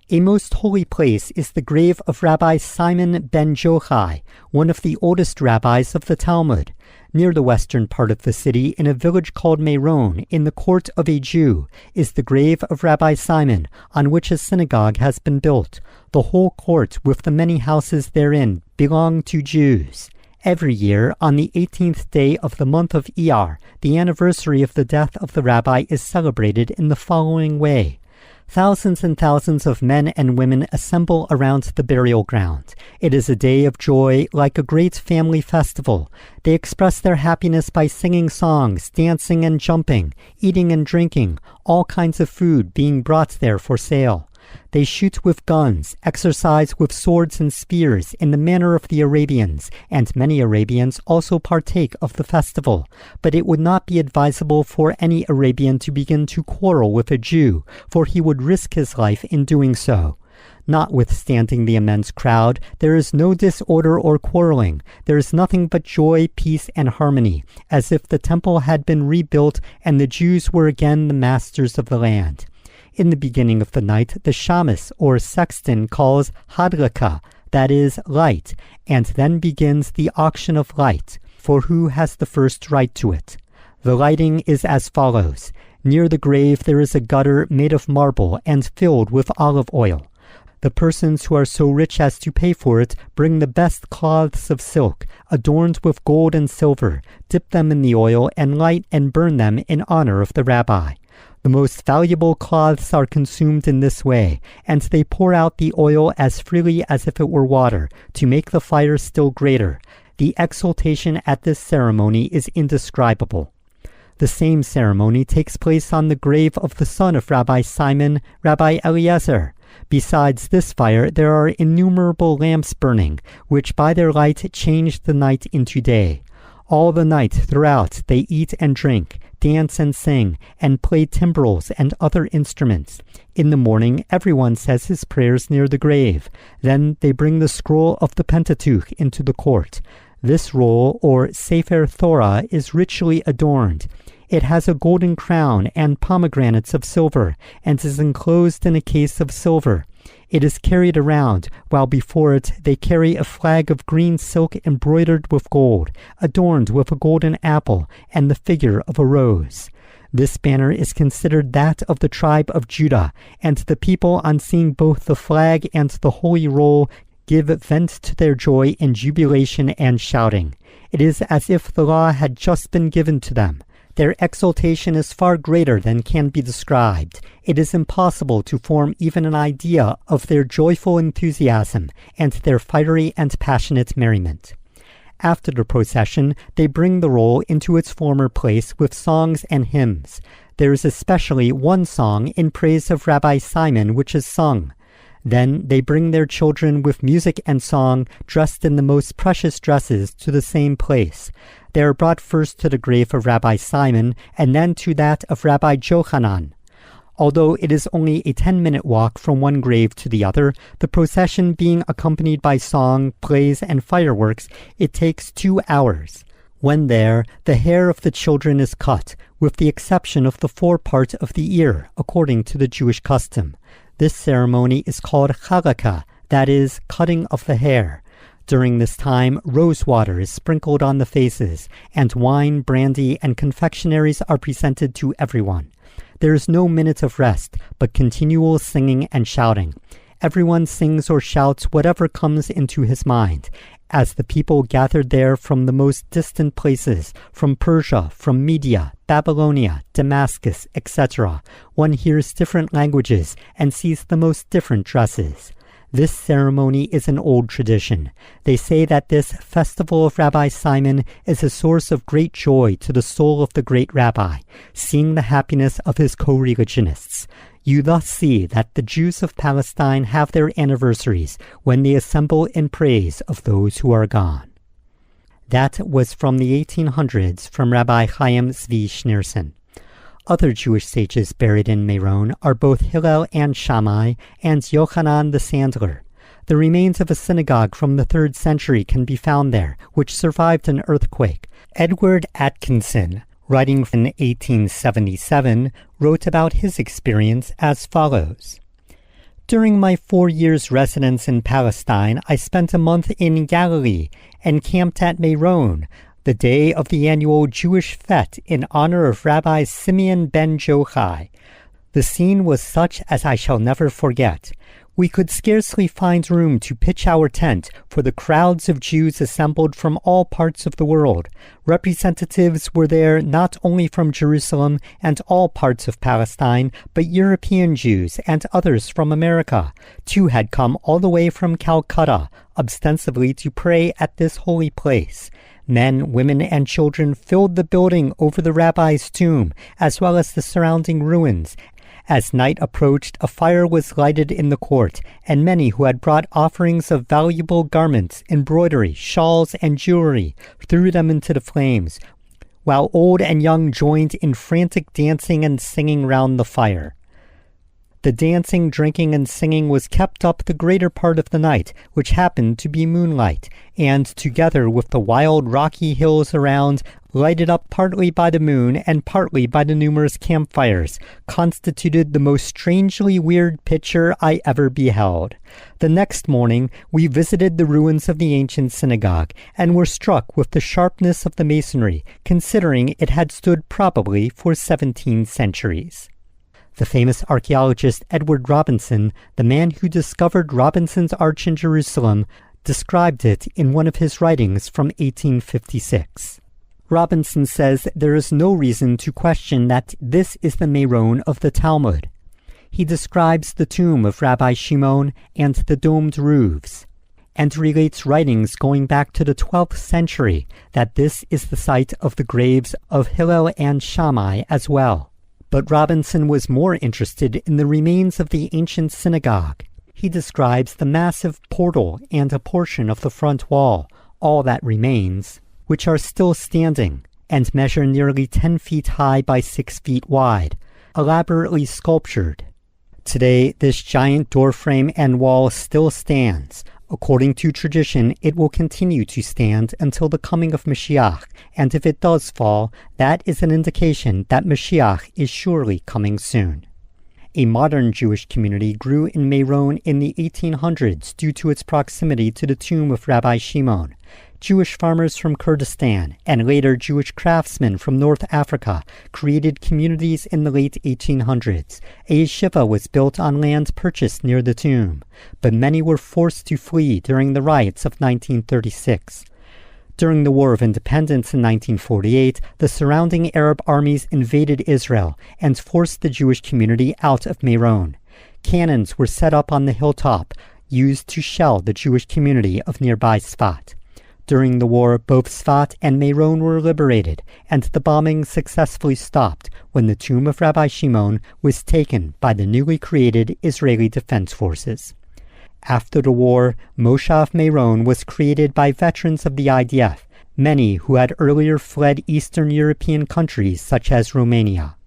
Speaker 12: A most holy place is the grave of Rabbi Simon ben Yochai, one of the oldest rabbis of the Talmud. Near the western part of the city, in a village called Meron, in the court of a Jew, is the grave of Rabbi Simon, on which a synagogue has been built. The whole court, with the many houses therein, belong to Jews. Every year, on the 18th day of the month of Iyar, the anniversary of the death of the rabbi is celebrated in the following way. Thousands and thousands of men and women assemble around the burial ground. It is a day of joy, like a great family festival. They express their happiness by singing songs, dancing and jumping, eating and drinking, all kinds of food being brought there for sale. They shoot with guns, exercise with swords and spears in the manner of the Arabians, and many Arabians also partake of the festival. But it would not be advisable for any Arabian to begin to quarrel with a Jew, for he would risk his life in doing so. Notwithstanding the immense crowd, there is no disorder or quarreling. There is nothing but joy, peace, and harmony, as if the temple had been rebuilt and the Jews were again the masters of the land. In the beginning of the night, the shamus, or sexton, calls hadlaka, that is, light, and then begins the auction of light, for who has the first right to it. The lighting is as follows. Near the grave there is a gutter made of marble and filled with olive oil. The persons who are so rich as to pay for it bring the best cloths of silk, adorned with gold and silver, dip them in the oil, and light and burn them in honor of the rabbi. The most valuable cloths are consumed in this way, and they pour out the oil as freely as if it were water, to make the fire still greater. The exultation at this ceremony is indescribable. The same ceremony takes place on the grave of the son of Rabbi Simon, Rabbi Eliezer. Besides this fire, there are innumerable lamps burning, which by their light change the night into day. All the night throughout they eat and drink, dance and sing, and play timbrels and other instruments. In the morning everyone says his prayers near the grave. Then they bring the scroll of the Pentateuch into the court. This roll, or Sefer Torah, is richly adorned. It has a golden crown and pomegranates of silver, and is enclosed in a case of silver. It is carried around, while before it they carry a flag of green silk embroidered with gold, adorned with a golden apple and the figure of a rose. This banner is considered that of the tribe of Judah, and the people, on seeing both the flag and the holy roll, give vent to their joy in jubilation and shouting. It is as if the law had just been given to them. Their exultation is far greater than can be described. It is impossible to form even an idea of their joyful enthusiasm and their fiery and passionate merriment. After the procession, they bring the roll into its former place with songs and hymns. There is especially one song in praise of Rabbi Simon which is sung. Then they bring their children with music and song, dressed in the most precious dresses, to the same place. They are brought first to the grave of Rabbi Simon, and then to that of Rabbi Jochanan. Although it is only a 10-minute walk from one grave to the other, the procession being accompanied by song, plays, and fireworks, it takes 2 hours. When there, the hair of the children is cut, with the exception of the forepart of the ear, according to the Jewish custom. This ceremony is called chalakah, that is, cutting of the hair. During this time, rose water is sprinkled on the faces, and wine, brandy, and confectionaries are presented to everyone. There is no minute of rest, but continual singing and shouting. Everyone sings or shouts whatever comes into his mind. As the people gathered there from the most distant places, from Persia, from Media, Babylonia, Damascus, etc., one hears different languages and sees the most different dresses. This ceremony is an old tradition. They say that this festival of Rabbi Simon is a source of great joy to the soul of the great rabbi, seeing the happiness of his co-religionists. You thus see that the Jews of Palestine have their anniversaries when they assemble in praise of those who are gone. That was from the 1800s from Rabbi Chaim Zvi Schneerson. Other Jewish sages buried in Meron are both Hillel and Shammai and Yochanan the Sandler. The remains of a synagogue from the 3rd century can be found there, which survived an earthquake. Edward Atkinson, writing in 1877, wrote about his experience as follows. During my 4 years residence in Palestine, I spent a month in Galilee and camped at Meron, the day of the annual Jewish fete in honor of Rabbi Simeon ben Yochai. The scene was such as I shall never forget. We could scarcely find room to pitch our tent for the crowds of Jews assembled from all parts of the world. Representatives were there not only from Jerusalem and all parts of Palestine, but European Jews and others from America. 2 had come all the way from Calcutta, ostensibly to pray at this holy place. Men, women, and children filled the building over the rabbi's tomb, as well as the surrounding ruins. As night approached, a fire was lighted in the court, and many who had brought offerings of valuable garments, embroidery, shawls, and jewelry threw them into the flames, while old and young joined in frantic dancing and singing round the fire. The dancing, drinking, and singing was kept up the greater part of the night, which happened to be moonlight, and together with the wild rocky hills around, lighted up partly by the moon and partly by the numerous campfires, constituted the most strangely weird picture I ever beheld. The next morning, we visited the ruins of the ancient synagogue, and were struck with the sharpness of the masonry, considering it had stood probably for 17 centuries. The famous archaeologist Edward Robinson, the man who discovered Robinson's Arch in Jerusalem, described it in one of his writings from 1856. Robinson says there is no reason to question that this is the Meron of the Talmud. He describes the tomb of Rabbi Shimon and the domed roofs, and relates writings going back to the 12th century that this is the site of the graves of Hillel and Shammai as well. But Robinson was more interested in the remains of the ancient synagogue. He describes the massive portal and a portion of the front wall, all that remains, which are still standing and measure nearly 10 feet high by 6 feet wide, elaborately sculptured. Today, this giant doorframe and wall still stands. According to tradition, it will continue to stand until the coming of Mashiach, and if it does fall, that is an indication that Mashiach is surely coming soon. A modern Jewish community grew in Meron in the 1800s due to its proximity to the tomb of Rabbi Shimon. Jewish farmers from Kurdistan and later Jewish craftsmen from North Africa created communities in the late 1800s. A yeshiva was built on land purchased near the tomb, but many were forced to flee during the riots of 1936. During the War of Independence in 1948, the surrounding Arab armies invaded Israel and forced the Jewish community out of Meron. Cannons were set up on the hilltop, used to shell the Jewish community of nearby Sfat. During the war, both Sfat and Meron were liberated, and the bombing successfully stopped when the tomb of Rabbi Shimon was taken by the newly created Israeli Defense Forces. After the war, Moshav Meron was created by veterans of the IDF, many who had earlier fled Eastern European countries such as Romania.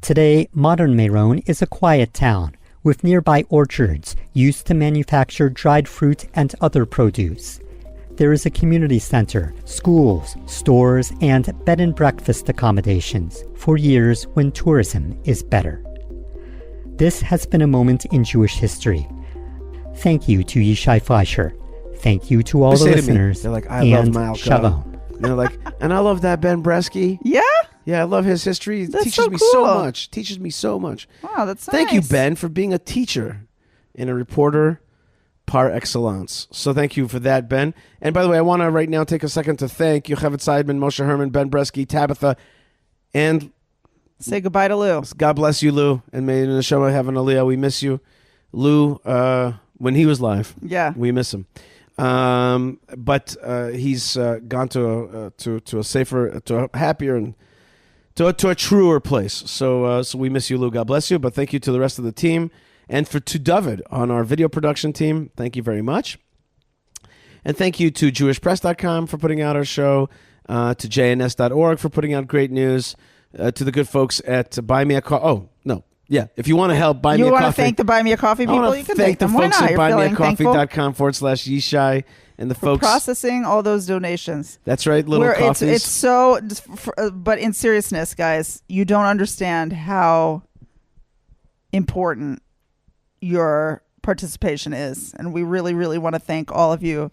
Speaker 12: Today, modern Meron is a quiet town, with nearby orchards used to manufacture dried fruit and other produce. There is a community center, schools, stores, and bed and breakfast accommodations for years when tourism is better. This has been a moment in Jewish history. Thank you to Yishai Fleisher. Thank you to all the listeners.
Speaker 1: They're like, I love
Speaker 12: and
Speaker 1: Malkah.
Speaker 12: Shalom.
Speaker 1: And they're like, and I love that Ben Bresky.
Speaker 2: Yeah?
Speaker 1: Yeah, I love his history. It
Speaker 2: That's
Speaker 1: teaches
Speaker 2: so
Speaker 1: me
Speaker 2: cool.
Speaker 1: so much. Teaches me so much.
Speaker 2: Wow, that's
Speaker 1: Thank you,
Speaker 2: nice.
Speaker 1: Ben, for being a teacher and a reporter par excellence. So thank you for that, Ben. And by the way, I want to right now take a second to thank Yochai Seidman, Moshe Herman, Ben Bresky, Tabitha, and
Speaker 2: say goodbye to Lou.
Speaker 1: God bless you, Lou. And may the Neshama have an aliyah. We miss you. Lou, when he was live.
Speaker 2: Yeah.
Speaker 1: We miss him. But he's gone to a safer, to a happier, and to a truer place. So we miss you, Lou. God bless you. But thank you to the rest of the team. And to David on our video production team, thank you very much. And thank you to jewishpress.com for putting out our show, to jns.org for putting out great news, to the good folks at Buy Me a Coffee. Oh, no. Yeah, if you want to help, Buy Me a Coffee.
Speaker 2: You want to thank the Buy Me a Coffee people?
Speaker 1: I
Speaker 2: You can
Speaker 1: thank the
Speaker 2: them. Why
Speaker 1: folks
Speaker 2: not?
Speaker 1: at buymeacoffee.com/Yishai and the
Speaker 2: for
Speaker 1: folks
Speaker 2: processing all those donations.
Speaker 1: That's right, little coffees.
Speaker 2: It's so, but in seriousness, guys, you don't understand how important your participation is. And we really, really want to thank all of you,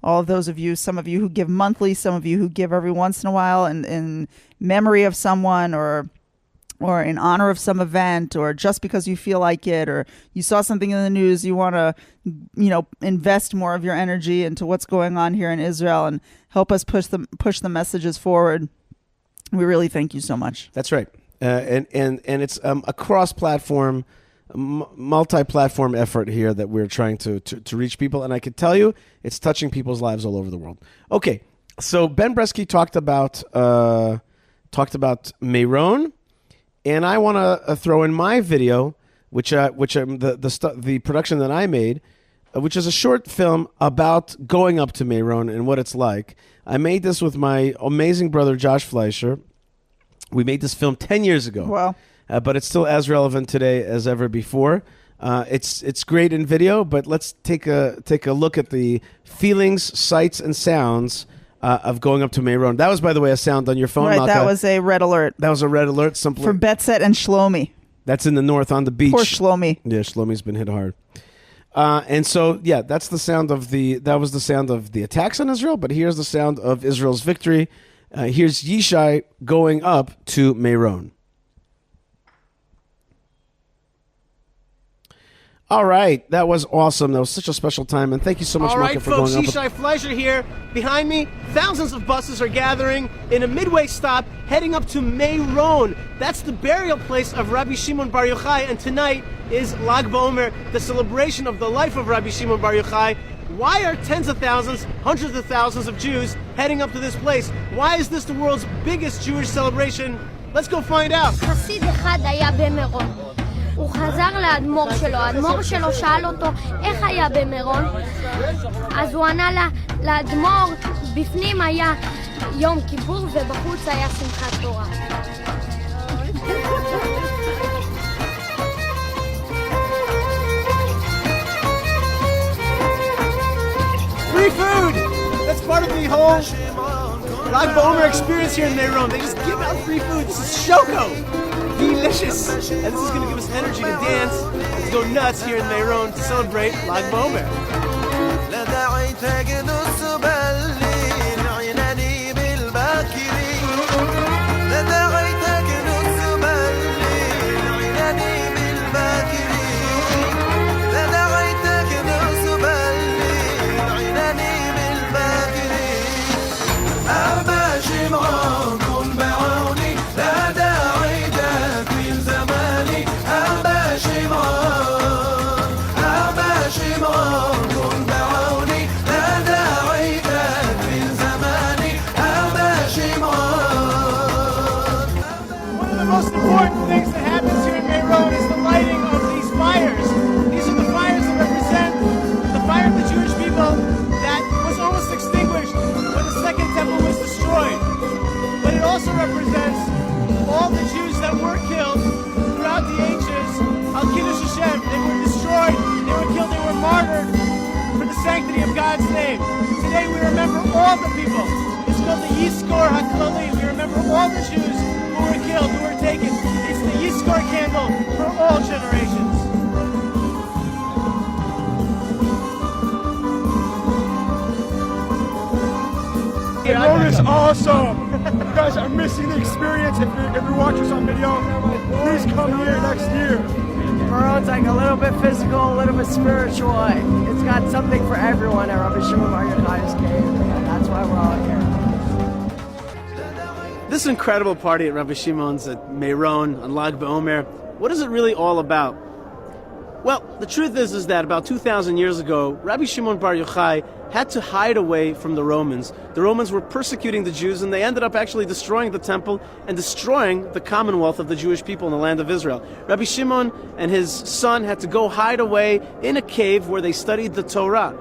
Speaker 2: all of those of you, some of you who give monthly, some of you who give every once in a while in memory of someone or in honor of some event, or just because you feel like it, or you saw something in the news, you want to, invest more of your energy into what's going on here in Israel and help us push the messages forward. We really thank you so much.
Speaker 1: That's right. And it's a cross-platform, multi-platform effort here that we're trying to reach people. And I can tell you, it's touching people's lives all over the world. Okay, so Ben Bresky talked about Meron. And I want to throw in my video, which the production that I made, which is a short film about going up to Meron and what it's like. I made this with my amazing brother Josh Fleisher. We made this film 10 years ago.
Speaker 2: Wow!
Speaker 1: But it's still as relevant today as ever before. It's great in video, but let's take a look at the feelings, sights, and sounds of going up to Meron. That was, by the way, a sound on your phone,
Speaker 2: right,
Speaker 1: Malkah.
Speaker 2: That was a red alert.
Speaker 1: That was a red alert.
Speaker 2: For Betset and Shlomi.
Speaker 1: That's in the north on the beach.
Speaker 2: Poor Shlomi.
Speaker 1: Yeah, Shlomi's been hit hard. And so, yeah, that was the sound of the attacks on Israel, but here's the sound of Israel's victory. Here's Yishai going up to Meron. All right, that was awesome. That was such a special time, and thank you so much, Malkah, for
Speaker 5: folks,
Speaker 1: going up.
Speaker 5: Yishai Fleisher here. Behind me, thousands of buses are gathering in a midway stop heading up to Meron. That's the burial place of Rabbi Shimon Bar Yochai, and tonight is Lag BaOmer, the celebration of the life of Rabbi Shimon Bar Yochai. Why are tens of thousands, hundreds of thousands of Jews heading up to this place? Why is this the world's biggest Jewish celebration? Let's go find out.
Speaker 13: חסיד אחד היה במירון. הוא חזר לאדמו"ר שלו, האדמו"ר שלו שאל אותו איך היה במירון, אז הוא ענה לאדמו"ר, בפנים היה יום כיפור ובחוץ היה שמחת תורה.
Speaker 5: Free food! That's part of the whole Lag BaOmer experience here in Meron. They just give out free food. This is shoko! Delicious! And this is going to give us energy to dance and to go nuts here in Meron to celebrate Lag BaOmer. Most important things that happens here in Meron is the lighting of these fires. These are the fires that represent the fire of the Jewish people that was almost extinguished when the Second Temple was destroyed. But it also represents all the Jews that were killed throughout the ages Al Kiddush Hashem. They were destroyed, they were killed, they were martyred for the sanctity of God's name. Today we remember all the people. It's called the Yizkor HaKlali. We remember all the Jews who were killed, who were taken. It's the Yizkor candle for all generations.
Speaker 14: Meron is awesome. You guys are missing the experience. If you're watching us on video, please come here next year.
Speaker 15: Meron's like a little bit physical, a little bit spiritual. It's got something for everyone at Rabbi Shimon Bar Yochai's cave, and that's why we're all here.
Speaker 5: This incredible party at Rabbi Shimon's at Meron on Lag BaOmer, what is it really all about? Well, the truth is that about 2,000 years ago, Rabbi Shimon Bar Yochai had to hide away from the Romans. The Romans were persecuting the Jews, and they ended up actually destroying the temple and destroying the commonwealth of the Jewish people in the land of Israel. Rabbi Shimon and his son had to go hide away in a cave where they studied the Torah.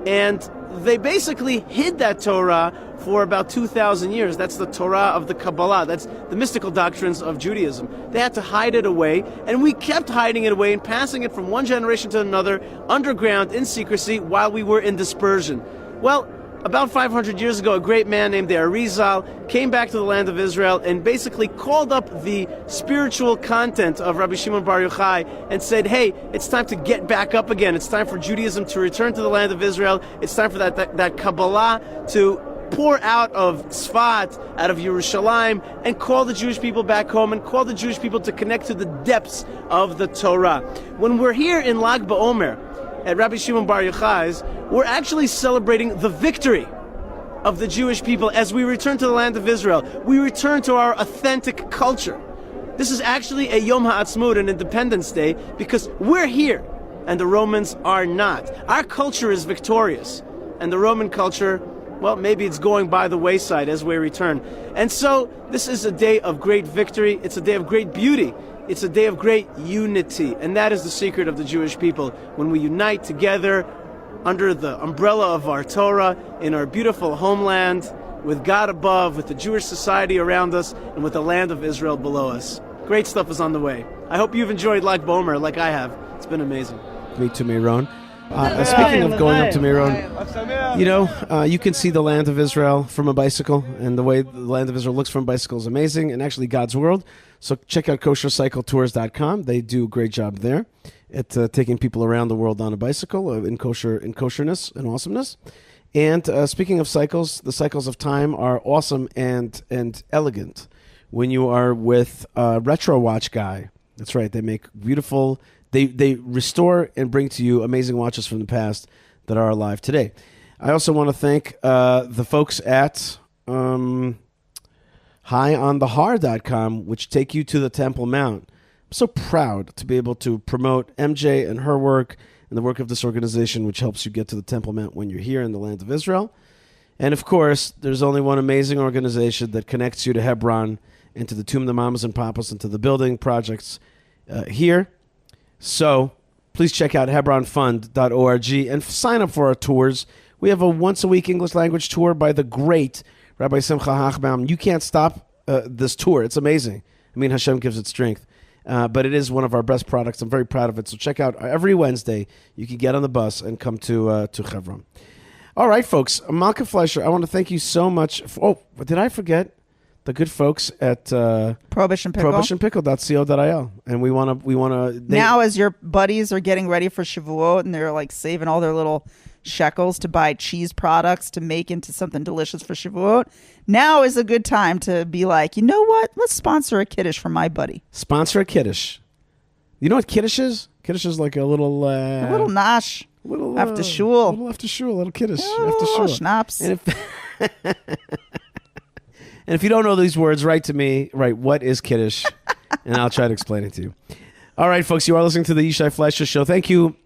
Speaker 5: And they basically hid that Torah for about 2,000 years. That's the Torah of the Kabbalah. That's the mystical doctrines of Judaism. They had to hide it away, and we kept hiding it away and passing it from one generation to another, underground, in secrecy, while we were in dispersion. Well, about 500 years ago, a great man named the Arizal came back to the land of Israel and basically called up the spiritual content of Rabbi Shimon Bar Yochai and said, hey, it's time to get back up again. It's time for Judaism to return to the land of Israel. It's time for that Kabbalah to pour out of Tzfat, out of Yerushalayim, and call the Jewish people back home and call the Jewish people to connect to the depths of the Torah. When we're here in Lag BaOmer at Rabbi Shimon Bar Yochai's, we're actually celebrating the victory of the Jewish people as we return to the land of Israel. We return to our authentic culture. This is actually a Yom HaAtzmaut, an Independence Day, because we're here and the Romans are not. Our culture is victorious, and the Roman culture, well, maybe it's going by the wayside as we return. And so this is a day of great victory. It's a day of great beauty. It's a day of great unity. And that is the secret of the Jewish people. When we unite together under the umbrella of our Torah in our beautiful homeland, with God above, with the Jewish society around us, and with the land of Israel below us. Great stuff is on the way. I hope you've enjoyed Lag BaOmer like I have. It's been amazing.
Speaker 1: Me too, Meron. Speaking of going up to Meron, you can see the land of Israel from a bicycle, and the way the land of Israel looks from a bicycle is amazing, and actually God's world. So check out koshercycletours.com. They do a great job there at taking people around the world on a bicycle in kosherness and awesomeness. And speaking of cycles, the cycles of time are awesome and elegant when you are with a Retro Watch guy. That's right. They make beautiful. They restore and bring to you amazing watches from the past that are alive today. I also want to thank the folks at highonthehar.com, which take you to the Temple Mount. I'm so proud to be able to promote MJ and her work and the work of this organization, which helps you get to the Temple Mount when you're here in the land of Israel. And of course, there's only one amazing organization that connects you to Hebron and to the Tomb of the Mamas and Papas and to the building projects here. So please check out hebronfund.org and sign up for our tours. We have a once-a-week English language tour by the great Rabbi Simcha Hachbaum. You can't stop this tour. It's amazing. I mean, Hashem gives it strength. But it is one of our best products. I'm very proud of it. So check out every Wednesday. You can get on the bus and come to Hebron. All right, folks. Malkah Fleisher, I want to thank you so much. Did I forget the good folks at prohibitionpickle.co.il? And we want to
Speaker 2: now, as your buddies are getting ready for Shavuot and they're like saving all their little shekels to buy cheese products to make into something delicious for Shavuot, now is a good time to be like, you know what? Let's sponsor a Kiddush for my buddy.
Speaker 1: Sponsor a Kiddush. You know what Kiddush is? Kiddush is like a little
Speaker 2: nash. After shul.
Speaker 1: A little after shul. A little Kiddush.
Speaker 2: After shul. Schnapps.
Speaker 1: And if you don't know these words, write to me. Write, what is Kiddush? And I'll try to explain it to you. All right, folks. You are listening to the Yishai Fleisher Show. Thank you,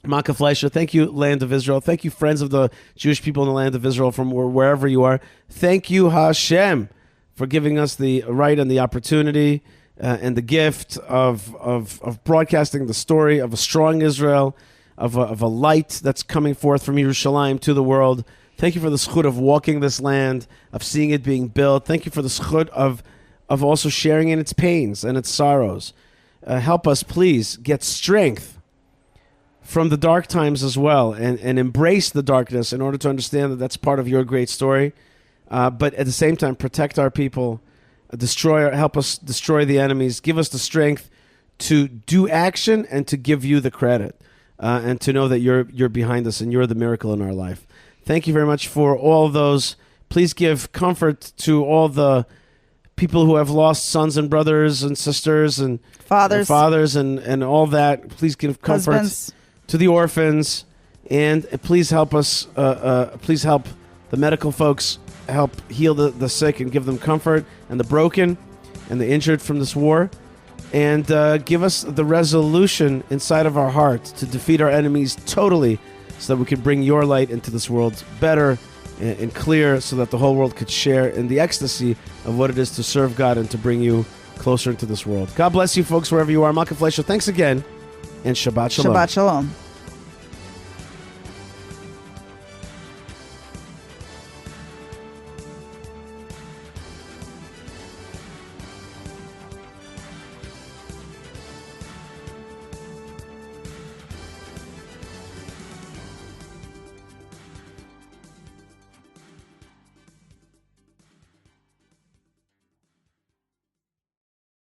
Speaker 1: Malkah Fleisher. Thank you, Land of Israel. Thank you, friends of the Jewish people in the Land of Israel from wherever you are. Thank you, Hashem, for giving us the right and the opportunity and the gift of broadcasting the story of a strong Israel, of a light that's coming forth from Yerushalayim to the world. Thank you for the zchut of walking this land, of seeing it being built. Thank you for the zchut of also sharing in its pains and its sorrows. Help us, please, get strength from the dark times as well, and embrace the darkness in order to understand that that's part of your great story. But at the same time, protect our people, help us destroy the enemies, give us the strength to do action and to give you the credit, and to know that you're behind us and you're the miracle in our life. Thank you very much for all those. Please give comfort to all the people who have lost sons and brothers and sisters and fathers and all that. Please give comfort. Husbands. To the orphans, and please help us. Please help the medical folks. Help heal the sick and give them comfort, and the broken and the injured from this war, and give us the resolution inside of our heart to defeat our enemies totally, so that we can bring your light into this world better and clear, so that the whole world could share in the ecstasy of what it is to serve God and to bring you closer into this world. God bless you, folks, wherever you are. Malkah Fleisher, thanks again. And Shabbat Shalom.
Speaker 2: Shabbat Shalom.